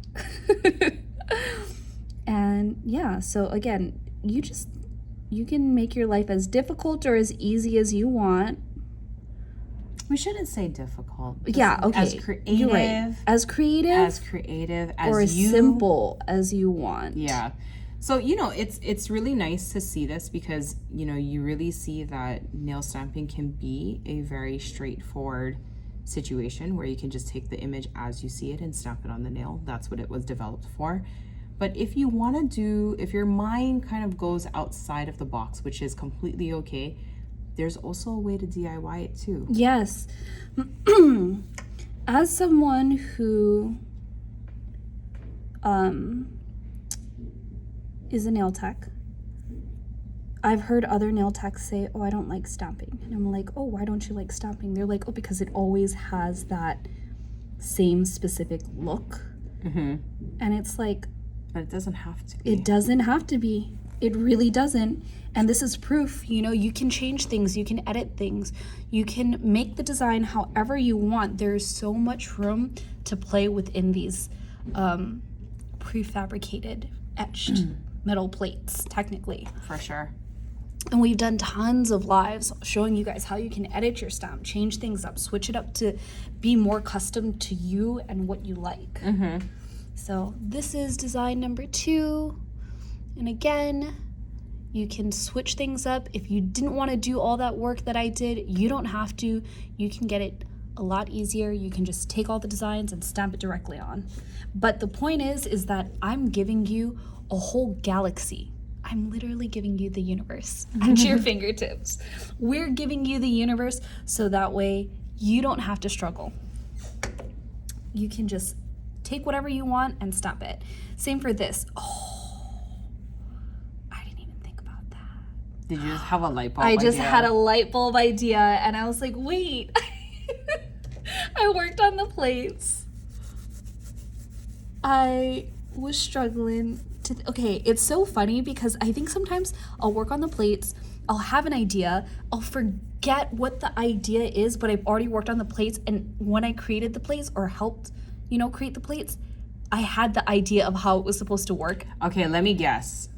And yeah, so again, you can make your life as difficult or as easy as you want. We shouldn't say difficult. Yeah, okay. As creative. You're right. As creative. As or as simple as you want. Yeah. So, you know, it's really nice to see this because, you know, you really see that nail stamping can be a very straightforward situation where you can just take the image as you see it and stamp it on the nail. That's what it was developed for. But if you want to if your mind kind of goes outside of the box, which is completely okay, there's also a way to DIY it too. Yes. As someone who is a nail tech, I've heard other nail techs say, oh, I don't like stamping. And I'm like, oh, why don't you like stamping? They're like, oh, because it always has that same specific look. And it's like, but it doesn't have to be. It doesn't have to be. It really doesn't. And this is proof. You know, you can change things, you can edit things, you can make the design however you want. There's so much room to play within these prefabricated, etched metal plates, technically. For sure. And we've done tons of lives showing you guys how you can edit your stamp, change things up, switch it up to be more custom to you and what you like. So this is design number 2. And again, you can switch things up. If you didn't want to do all that work that I did, you don't have to. You can get it a lot easier. You can just take all the designs and stamp it directly on. But the point is that I'm giving you a whole galaxy. I'm literally giving you the universe at your fingertips. We're giving you the universe so that way you don't have to struggle. You can just take whatever you want and stamp it. Same for this. Oh, did you just have a light bulb I idea? just had a light bulb idea and I was like, wait. I worked on the plates. I was struggling to, okay, it's so funny because I think sometimes I'll work on the plates, I'll have an idea, I'll forget what the idea is, but I've already worked on the plates, and when I created the plates or helped, you know, create the plates, I had the idea of how it was supposed to work. Okay, let me guess.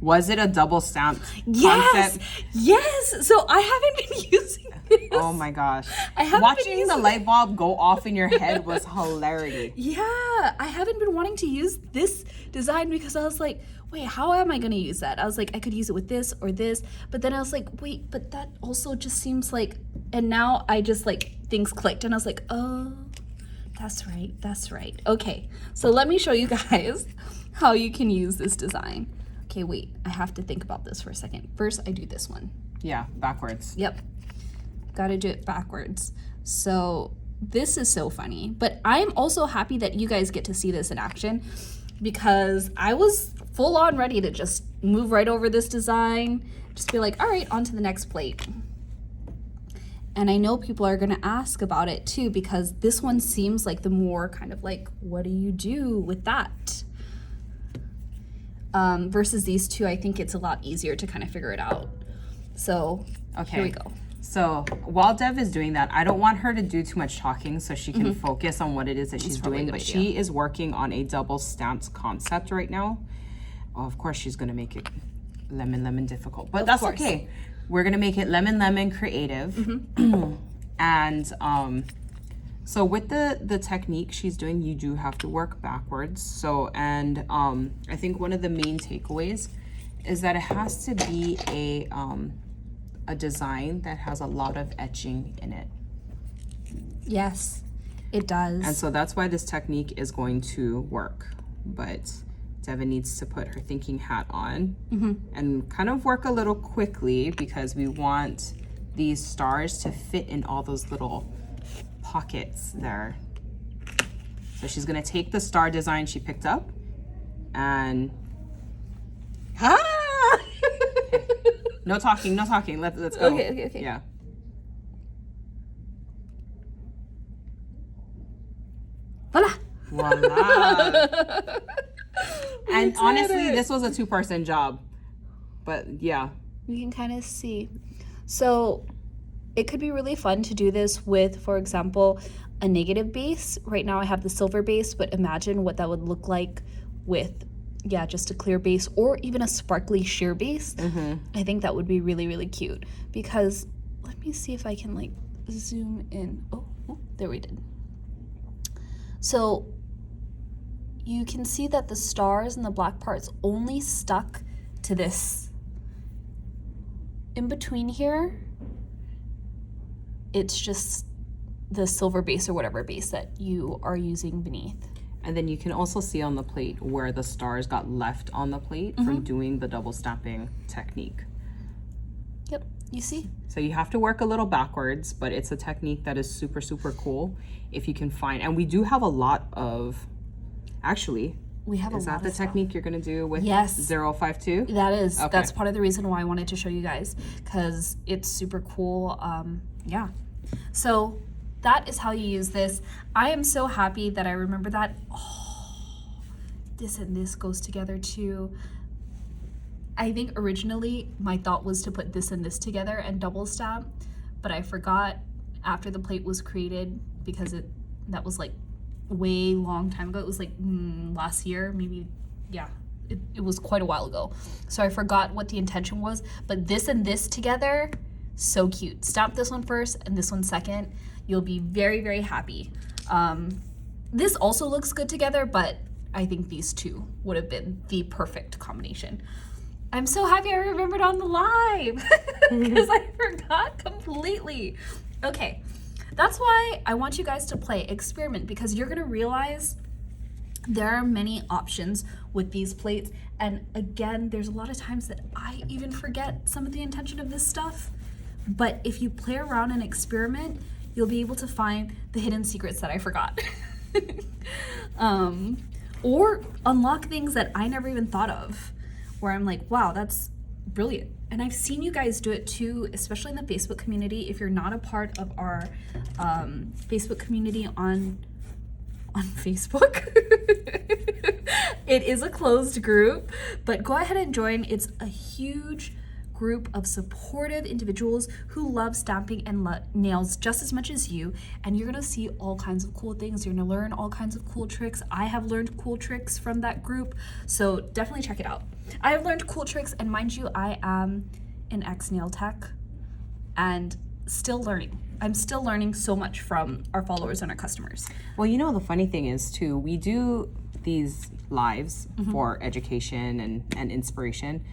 Was it a double stamp concept? Yes. So I haven't been using this. Oh my gosh. Watching the light bulb go off in your head was hilarious. Yeah. I haven't been wanting to use this design because I was like, wait, how am I going to use that? I was like, I could use it with this or this. But then I was like, wait, but that also just seems like, and now I just like, things clicked and I was like, oh, that's right. Okay. So let me show you guys how you can use this design. Okay, wait, I have to think about this for a second. First, I do this one. Yeah, backwards. Yep, gotta do it backwards. So this is so funny, but I'm also happy that you guys get to see this in action because I was full on ready to just move right over this design, just be like, all right, on to the next plate. And I know people are gonna ask about it too because this one seems like the more kind of like, what do you do with that? Versus these two, I think it's a lot easier to kind of figure it out. So okay, here we go. So while Dev is doing that, I don't want her to do too much talking so she can focus on what it is that she's doing, but she is working on a double stamped concept right now. Oh, of course she's gonna make it lemon difficult, but that's okay. We're gonna make it lemon creative. And so with the technique she's doing, you do have to work backwards. So, and I think one of the main takeaways is that it has to be a design that has a lot of etching in it. Yes, it does. And so that's why this technique is going to work. But Devon needs to put her thinking hat on and kind of work a little quickly because we want these stars to fit in all those little pockets there. So she's gonna take the star design she picked up and no talking. Let's go. Okay. Yeah. Voila. And honestly, this was a 2-person job. But yeah. You can kind of see. So it could be really fun to do this with, for example, a negative base. Right now I have the silver base, but imagine what that would look like with, yeah, just a clear base or even a sparkly sheer base. I think that would be really, really cute because let me see if I can like zoom in. Oh, there we did. So you can see that the stars and the black parts only stuck to this. In between here, it's just the silver base or whatever base that you are using beneath. And then you can also see on the plate where the stars got left on the plate from doing the double stamping technique. Yep, you see? So you have to work a little backwards, but it's a technique that is super, super cool if you can find. And we do have a lot of, actually, We have is that the technique you're going to do with Yes. 052? That is. Okay. That's part of the reason why I wanted to show you guys, because it's super cool. Yeah. So that is how you use this. I am so happy that I remember that. Oh, this and this goes together too. I think originally my thought was to put this and this together and double stamp, but I forgot after the plate was created because that was like way long time ago. It was like last year, maybe. Yeah, it was quite a while ago. So I forgot what the intention was, but this and this together, so cute. Stamp this one first and this one second. You'll be very, very happy. This also looks good together, but I think these two would have been the perfect combination. I'm so happy I remembered on the live because I forgot completely. Okay, that's why I want you guys to play, experiment, because you're gonna realize there are many options with these plates. And again, there's a lot of times that I even forget some of the intention of this stuff. But if you play around and experiment, you'll be able to find the hidden secrets that I forgot. Or unlock things that I never even thought of, where I'm like, wow, that's brilliant. And I've seen you guys do it too, especially in the Facebook community. If you're not a part of our Facebook community on Facebook, it is a closed group, but go ahead and join. It's a huge group of supportive individuals who love stamping and nails just as much as you, and you're gonna see all kinds of cool things. You're gonna learn all kinds of cool tricks. I have learned cool tricks from that group, so definitely check it out. I have learned cool tricks, and mind you, I am an ex-nail tech and still learning. I'm still learning so much from our followers and our customers. Well, you know, the funny thing is too, we do these lives for education and inspiration.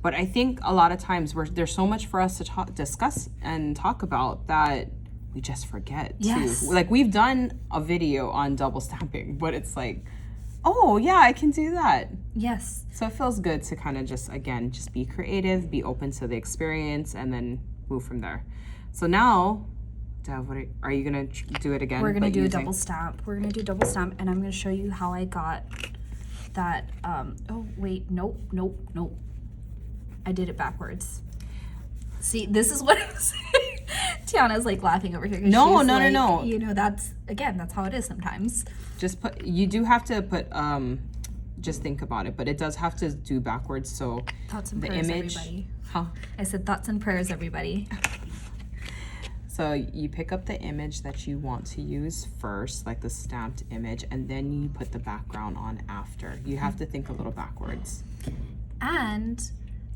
But I think a lot of times there's so much for us to discuss and talk about that we just forget Yes. too. Like we've done a video on double stamping, but it's like, oh yeah, I can do that. Yes. So it feels good to kind of just be creative, be open to the experience, and then move from there. So now, Dev, are you gonna do it again? We're gonna do a double stamp. We're gonna do double stamp, and I'm gonna show you how I got that. Oh wait, nope. I did it backwards. See, this is what I'm saying. Tiana's like laughing over here. No. You know, that's how it is sometimes. You do have to put, just think about it, but it does have to do backwards. So Thoughts and the prayers, image, everybody. huh? I said thoughts and prayers, everybody. So you pick up the image that you want to use first, like the stamped image, and then you put the background on after. You have to think a little backwards. And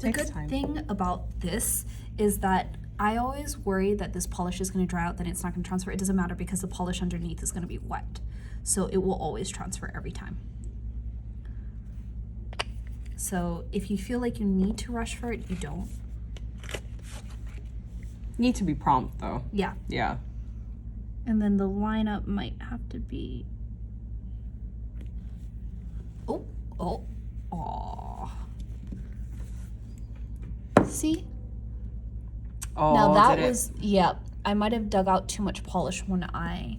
the Takes good time. thing about this is that I always worry that this polish is going to dry out, then it's not going to transfer. It doesn't matter because the polish underneath is going to be wet. So it will always transfer every time. So if you feel like you need to rush for it, you don't. Need to be prompt though. Yeah. Yeah. And then the lineup might have to be... Oh. See? Oh, Now that did it? was, yeah, I might have dug out too much polish when I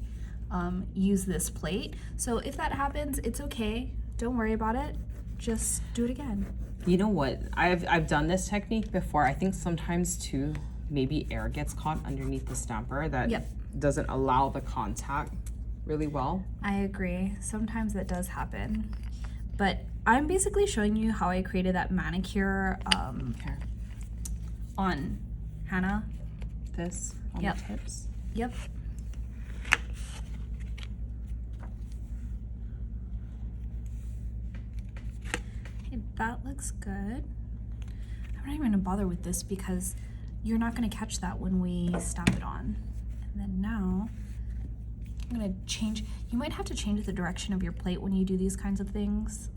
use this plate. So if that happens, it's okay. Don't worry about it. Just do it again. You know what? I've done this technique before. I think sometimes too, maybe air gets caught underneath the stamper that Yep. doesn't allow the contact really well. I agree. Sometimes that does happen. But I'm basically showing you how I created that manicure Okay. on Hannah. this on Yep. the tips. Yep. Okay, that looks good. I'm not even gonna bother with this because you're not gonna catch that when we stamp it on. And then now, I'm gonna change, you might have to change the direction of your plate when you do these kinds of things.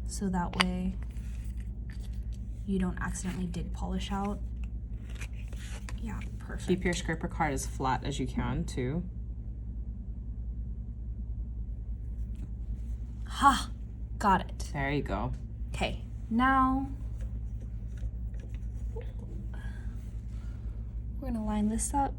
So that way you don't accidentally dig polish out. Yeah, perfect. Keep your scraper card as flat as you can too. Ha! Got it. There you go. Okay, now we're gonna line this up.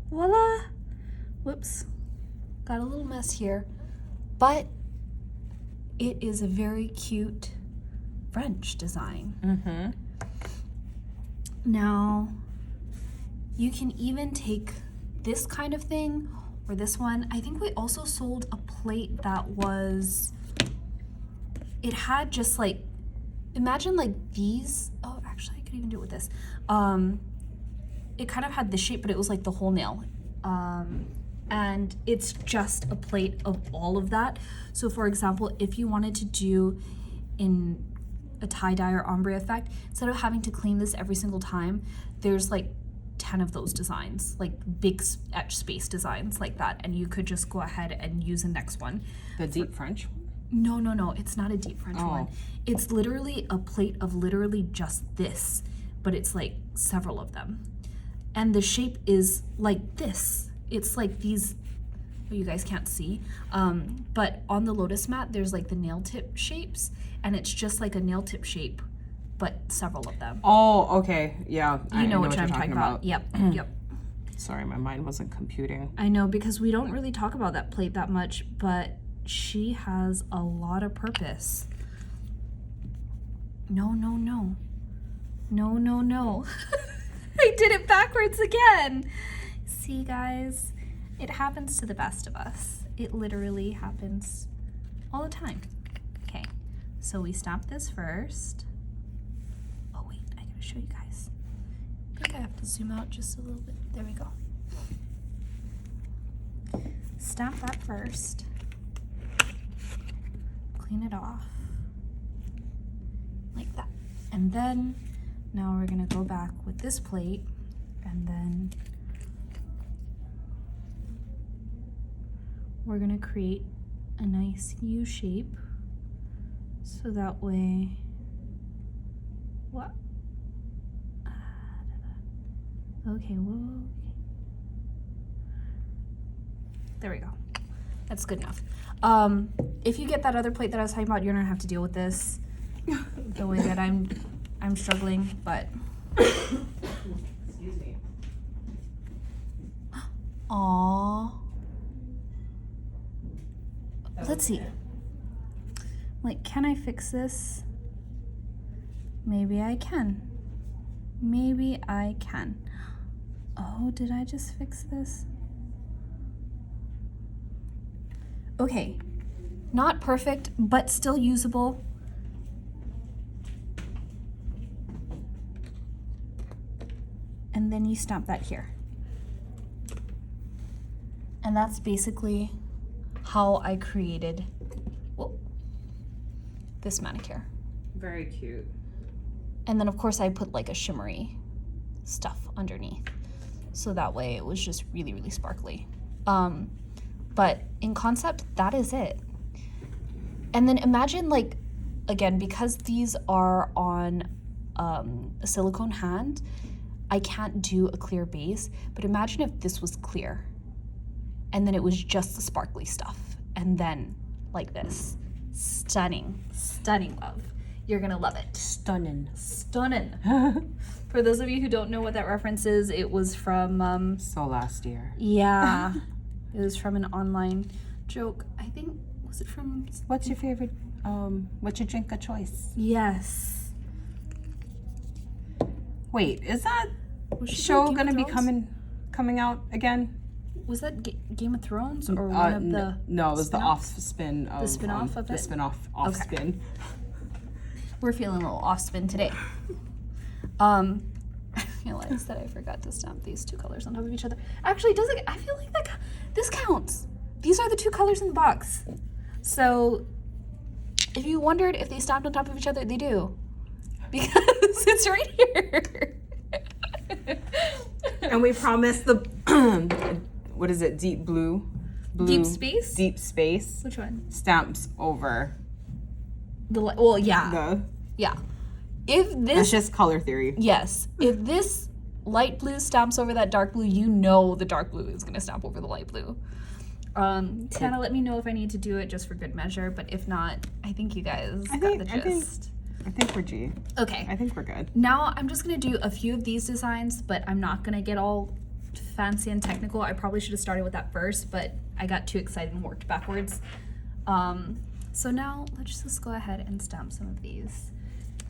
Voila! Whoops. Got a little mess here, but it is a very cute French design. Mm-hmm. Now, you can even take this kind of thing or this one. I think we also sold a plate that was, it had just like, imagine like these. Oh, actually I could even do it with this. It kind of had the shape, but it was like the whole nail. And it's just a plate of all of that. So for example, if you wanted to do in a tie-dye or ombre effect, instead of having to clean this every single time, there's like 10 of those designs, like big etch space designs like that, and you could just go ahead and use the next one. The deep French? No, it's not a deep French one. It's literally a plate of literally just this, but it's like several of them. And the shape is like this. It's like these, well, you guys can't see, but on the lotus mat, there's like the nail tip shapes, and it's just like a nail tip shape, but several of them. Oh, okay. Yeah. You know what I'm talking about. Yep, yep. Sorry, my mind wasn't computing. I know, because we don't really talk about that plate that much, but she has a lot of purpose. No. I did it backwards again. See, guys, it happens to the best of us. It literally happens all the time. Okay, so we stamp this first. Oh wait, I gotta show you guys. I think I have to zoom out just a little bit. There we go. Stamp that first. Clean it off. Like that. And then, now we're gonna go back with this plate, and then we're gonna create a nice U shape, so that way, what? Okay, whoa. There we go. That's good enough. If you get that other plate that I was talking about, you're gonna have to deal with this the way that I'm struggling, but. Excuse me. Aww. Let's see. Like, can I fix this? Maybe I can. Maybe I can. Oh, did I just fix this? Okay. Not perfect, but still usable. And then you stamp that here. And that's basically how I created this manicure. Very cute. And then of course I put like a shimmery stuff underneath, so that way it was just really, really sparkly. But in concept, that is it. And then imagine, like, again, because these are on a silicone hand, I can't do a clear base, but imagine if this was clear and then it was just the sparkly stuff, and then like this. Stunning, stunning, love. You're gonna love it. Stunning. Stunning. For those of you who don't know what that reference is, it was from So last year. yeah, it was from an online joke. I think, was it from? What's your favorite? What's your drink of choice? Yes. Wait, is that Was she show from Game gonna of be Thrones? coming out again? was that Game of Thrones or one of the no, it was the spin-offs? off spin of The spin-off of the it? spin-off off Okay. spin. We're feeling a little off spin today. I realized that I forgot to stamp these two colors on top of each other. Actually, does it? I feel like this counts. These are the two colors in the box. So if you wondered if they stamped on top of each other, they do. Because it's right here. And we promised the what is it? Deep blue? Deep space? Deep space. Which one? Stamps over yeah. the. Yeah. If That's this, just color theory. yes, if this light blue stamps over that dark blue, you know the dark blue is gonna stamp over the light blue. Tiana, let me know if I need to do it just for good measure, but if not, I think you guys got the gist. I think we're G. Okay. I think we're good. Now I'm just gonna do a few of these designs, but I'm not gonna get all fancy and technical. I probably should have started with that first, but I got too excited and worked backwards. So now let's just go ahead and stamp some of these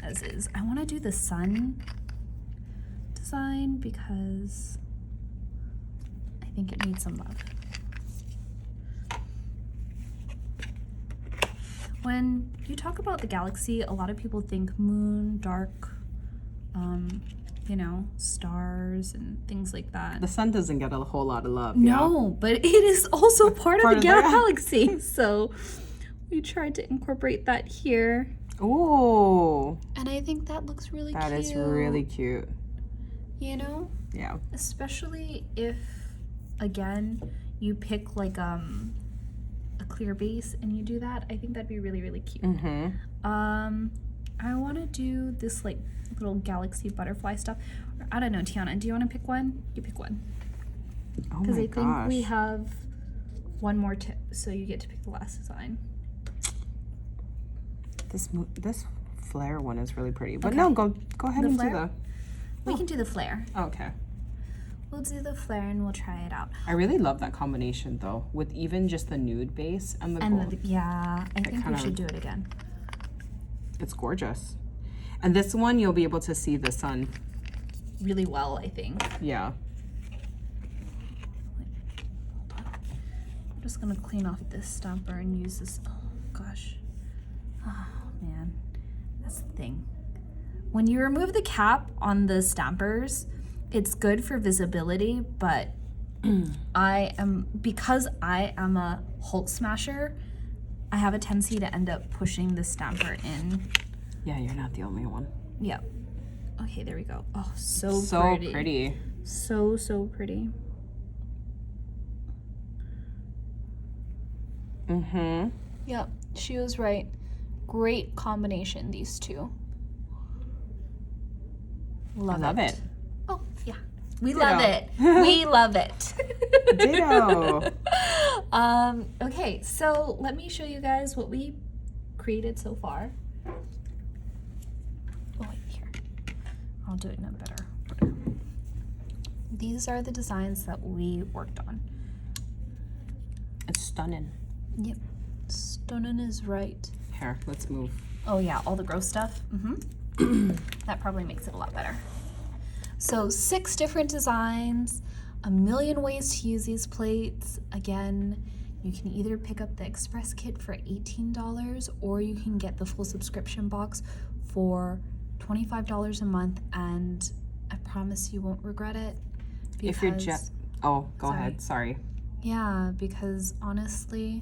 as is. I wanna do the sun design because I think it needs some love. When you talk about the galaxy, a lot of people think moon, dark, stars and things like that. The sun doesn't get a whole lot of love. No, but it is also part of the the galaxy. So we tried to incorporate that here. Ooh. And I think that looks really cute. That is really cute. You know? Yeah. Especially if, again, you pick like a clear base and you do that. I think that'd be really, really cute. Mm-hmm. I want to do this like little galaxy butterfly stuff. I don't know, Tiana, do you want to pick one? You pick one. Oh Because my I think gosh. we have one more tip, so you get to pick the last design. This flare one is really pretty. But Okay. no, go ahead The and flare? do the. We can do the flare. Okay. We'll do the flare and we'll try it out. I really love that combination though, with even just the nude base and the gold. Yeah, I think we kinda- should do it again. It's gorgeous. And this one, you'll be able to see the sun. Really well, I think. Yeah. Hold on. I'm just gonna clean off this stamper and use this. Oh gosh. Oh man, that's the thing. When you remove the cap on the stampers, it's good for visibility, but because I am a Hulk smasher, I have a tendency to end up pushing the stamper in. Yeah, you're not the only one. Yep. Okay, there we go. Oh, so Pretty. So pretty. Mm-hmm. Yep, she was right. Great combination, these two. Love it. Oh, yeah. We Ditto. love it. We love it. Ditto. Okay, so let me show you guys what we created so far. Oh, wait, here. I'll do it in a better order. These are the designs that we worked on. It's stunning. Yep. Stunning is right. Here, let's move. Oh yeah, all the gross stuff. That probably makes it a lot better. So 6 different designs, a million ways to use these plates. Again, you can either pick up the express kit for $18 or you can get the full subscription box for $25 a month, and I promise you won't regret it. If you're go Sorry. ahead. Sorry. Yeah, because honestly,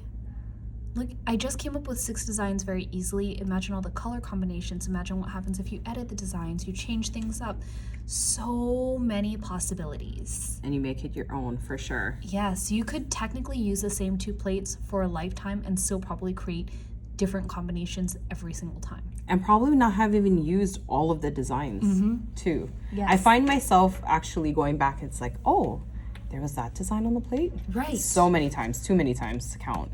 look, I just came up with 6 designs very easily. Imagine all the color combinations. Imagine what happens if you edit the designs, you change things up. So many possibilities. And you make it your own for sure. Yes, you could technically use the same 2 plates for a lifetime and still probably create different combinations every single time. And probably not have even used all of the designs too. Yes. I find myself actually going back, it's like, oh, there was that design on the plate? Right. So many times, too many times to count.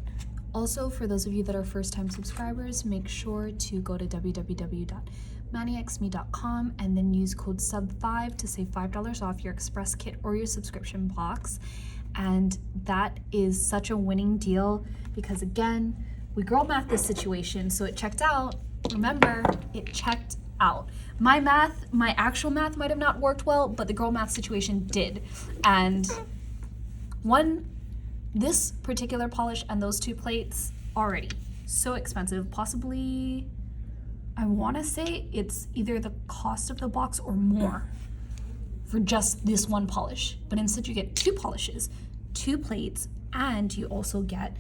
Also, for those of you that are first-time subscribers, make sure to go to www.maniexme.com and then use code SUB5 to save $5 off your express kit or your subscription box. And that is such a winning deal because, again, we girl math this situation, so it checked out. Remember, it checked out. My actual math might have not worked well, but the girl math situation did. And This particular polish and those 2 plates already so expensive. Possibly, I want to say it's either the cost of the box or more for just this one polish. But instead you get 2 polishes, 2 plates, and you also get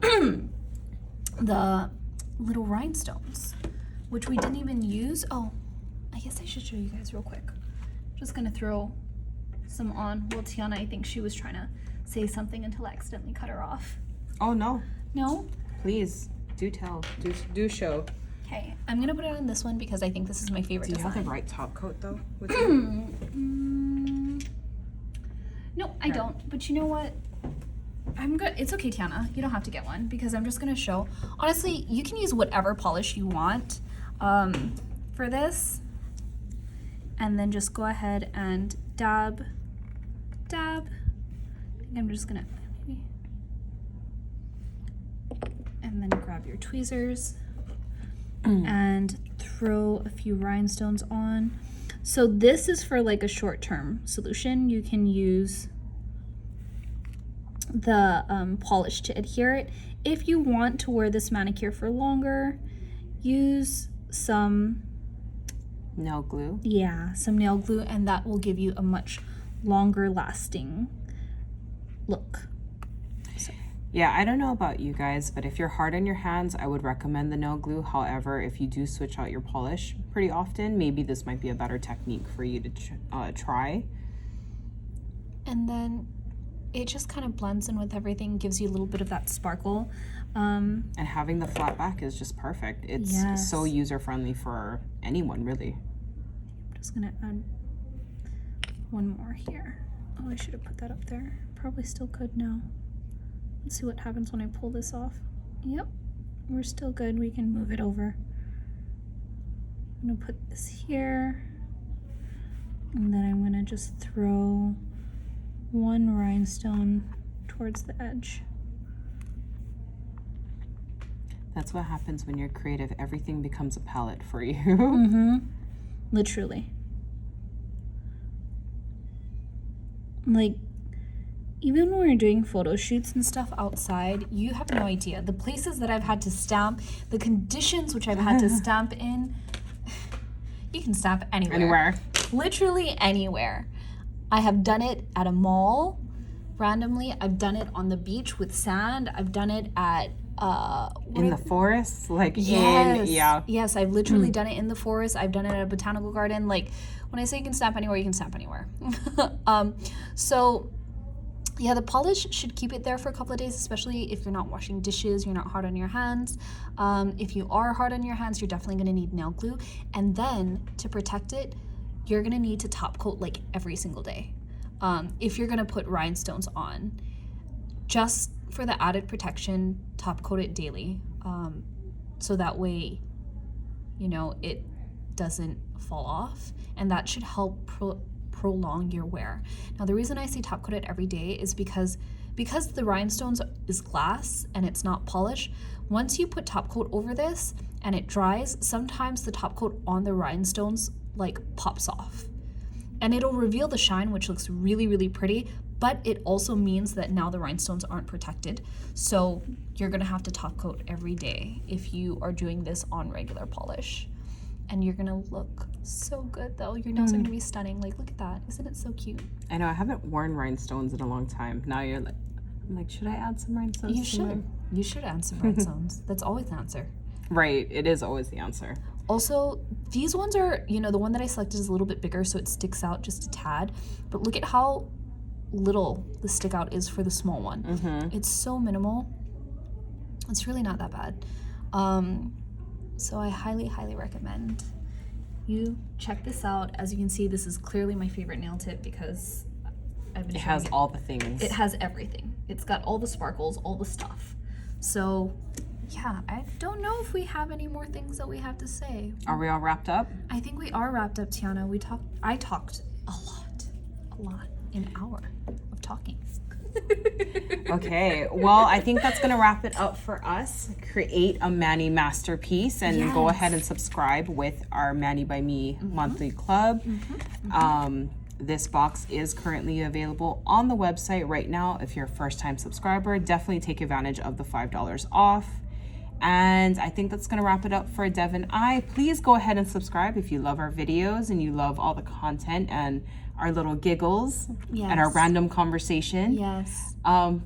the little rhinestones, which we didn't even use. Oh, I guess I should show you guys real quick. I'm just gonna throw some on. Well, Tiana, I think she was trying to say something until I accidentally cut her off. Oh, no. No? Please, do tell. Do show. Okay, I'm gonna put it on this one because I think this is my favorite Do you design. have the right top coat, though? With you? No, I don't. But you know what? I'm good. It's okay, Tiana. You don't have to get one because I'm just gonna show. Honestly, you can use whatever polish you want for this, and then just go ahead and dab. I think I'm just gonna maybe, and then grab your tweezers and throw a few rhinestones on. So this is for like a short-term solution. You can use the polish to adhere it. If you want to wear this manicure for longer, use some Nail glue. Yeah, some nail glue, and that will give you a much longer lasting look. So. Yeah, I don't know about you guys, but if you're hard on your hands, I would recommend the nail glue. However, if you do switch out your polish pretty often, maybe this might be a better technique for you to try. And then it just kind of blends in with everything, gives you a little bit of that sparkle. And having the flat back is just perfect. It's so user-friendly for anyone, really. I'm just gonna add one more here. Oh, I should have put that up there. Probably still could now. Let's see what happens when I pull this off. Yep, we're still good. We can move it over. I'm gonna put this here, and then I'm gonna just throw one rhinestone towards the edge. That's what happens when you're creative. Everything becomes a palette for you. Mm-hmm. Literally. Like, even when we're doing photo shoots and stuff outside, you have no idea. The places that I've had to stamp, the conditions which I've had to stamp in, you can stamp anywhere. Anywhere. Literally anywhere. I have done it at a mall, randomly. I've done it on the beach with sand. I've done it at in the forest, like yes, I've literally done it in the forest. I've done it at a botanical garden. Like, when I say you can stamp anywhere, you can stamp anywhere. So yeah, the polish should keep it there for a couple of days, especially if you're not washing dishes, you're not hard on your hands. If you are hard on your hands, you're definitely going to need nail glue, and then to protect it, you're going to need to top coat like every single day. If you're going to put rhinestones on, just for the added protection, top coat it daily, so that way, you know, it doesn't fall off, and that should help prolong your wear. Now, the reason I say top coat it every day is because the rhinestones is glass and it's not polish. Once you put top coat over this and it dries, sometimes the top coat on the rhinestones like pops off, and it'll reveal the shine, which looks really, really pretty, but it also means that now the rhinestones aren't protected. So you're gonna have to top coat every day if you are doing this on regular polish. And you're gonna look so good though. Your nails are gonna be stunning. Like, look at that. Isn't it so cute? I know, I haven't worn rhinestones in a long time. Now I'm like, should I add some rhinestones? You should. You should add some rhinestones. That's always the answer. Right, it is always the answer. Also, these ones are, you know, the one that I selected is a little bit bigger, so it sticks out just a tad. But look at how little the stick out is for the small one. It's so minimal. It's really not that bad. So I highly, highly recommend you check this out. As you can see, this is clearly my favorite nail tip because It has all the things. It has everything. It's got all the sparkles, all the stuff. So yeah, I don't know if we have any more things that we have to say. Are we all wrapped up? I think we are wrapped up, Tiana. I talked a lot, an hour of talking. Okay, well, I think that's gonna wrap it up for us. Create a Mani masterpiece and go ahead and subscribe with our Mani by Me monthly club. this box is currently available on the website right now. If you're a first-time subscriber, definitely take advantage of the $5 off. And I think that's gonna wrap it up for Devon and I. Please go ahead and subscribe if you love our videos and you love all the content and our little giggles and our random conversation. Yes.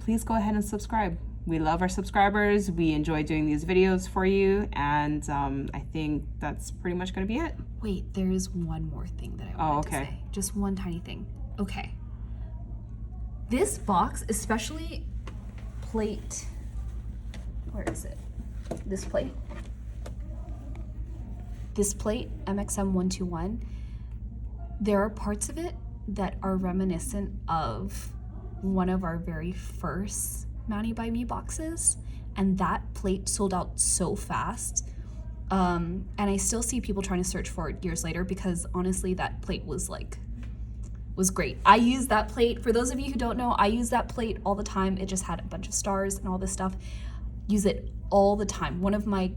Please go ahead and subscribe. We love our subscribers. We enjoy doing these videos for you. And I think that's pretty much gonna be it. Wait, there is one more thing that I wanted to say. Just one tiny thing. Okay. This box, especially plate, where is it? This plate, MXM121, there are parts of it that are reminiscent of one of our very first Mani by Me boxes, and that plate sold out so fast. And I still see people trying to search for it years later because honestly, that plate was great. I use that plate. For those of you who don't know, I use that plate all the time. It just had a bunch of stars and all this stuff. Use it all the time. One of my,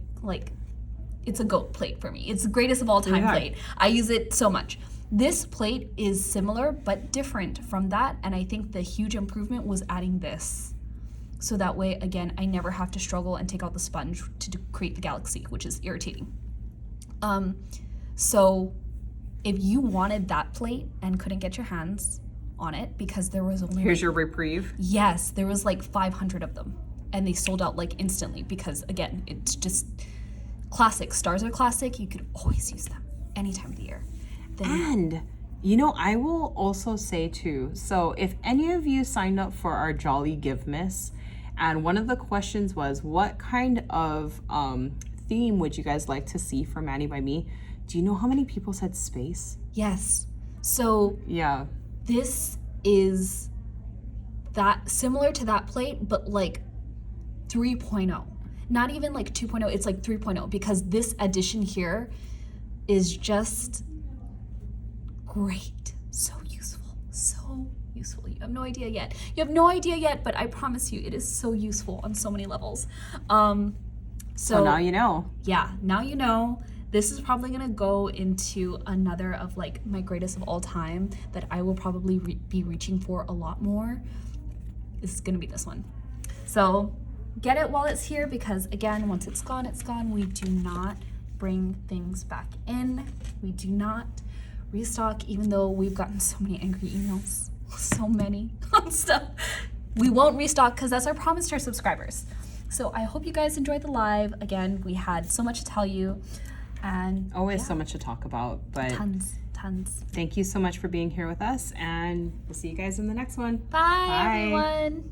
it's a GOAT plate for me. It's the greatest of all time plate. I use it so much. This plate is similar but different from that, and I think the huge improvement was adding this. So that way, again, I never have to struggle and take out the sponge to create the galaxy, which is irritating. So if you wanted that plate and couldn't get your hands on it because there was only... Here's your reprieve. Yes, there was 500 of them. And they sold out instantly because, again, it's just classic. Stars are classic. You could always use them any time of the year. And, I will also say too, so if any of you signed up for our Jolly Give Miss, and one of the questions was, what kind of theme would you guys like to see for Mani by Me? Do you know how many people said space? Yes. So yeah, this is that similar to that plate, but 3.0, not even 2.0, it's 3.0 because this addition here is just great. So useful. You have no idea yet, but I promise you it is so useful on so many levels. So now you know. Yeah, now you know. This is probably gonna go into another of my greatest of all time that I will probably be reaching for a lot more. This is gonna be this one. So get it while it's here because, again, once it's gone, it's gone. We do not bring things back in. We do not restock, even though we've gotten so many angry emails, so many on stuff. We won't restock because that's our promise to our subscribers. So I hope you guys enjoyed the live. Again, we had so much to tell you. And always so much to talk about, but tons. Thank you so much for being here with us, and we'll see you guys in the next one. Bye. Everyone.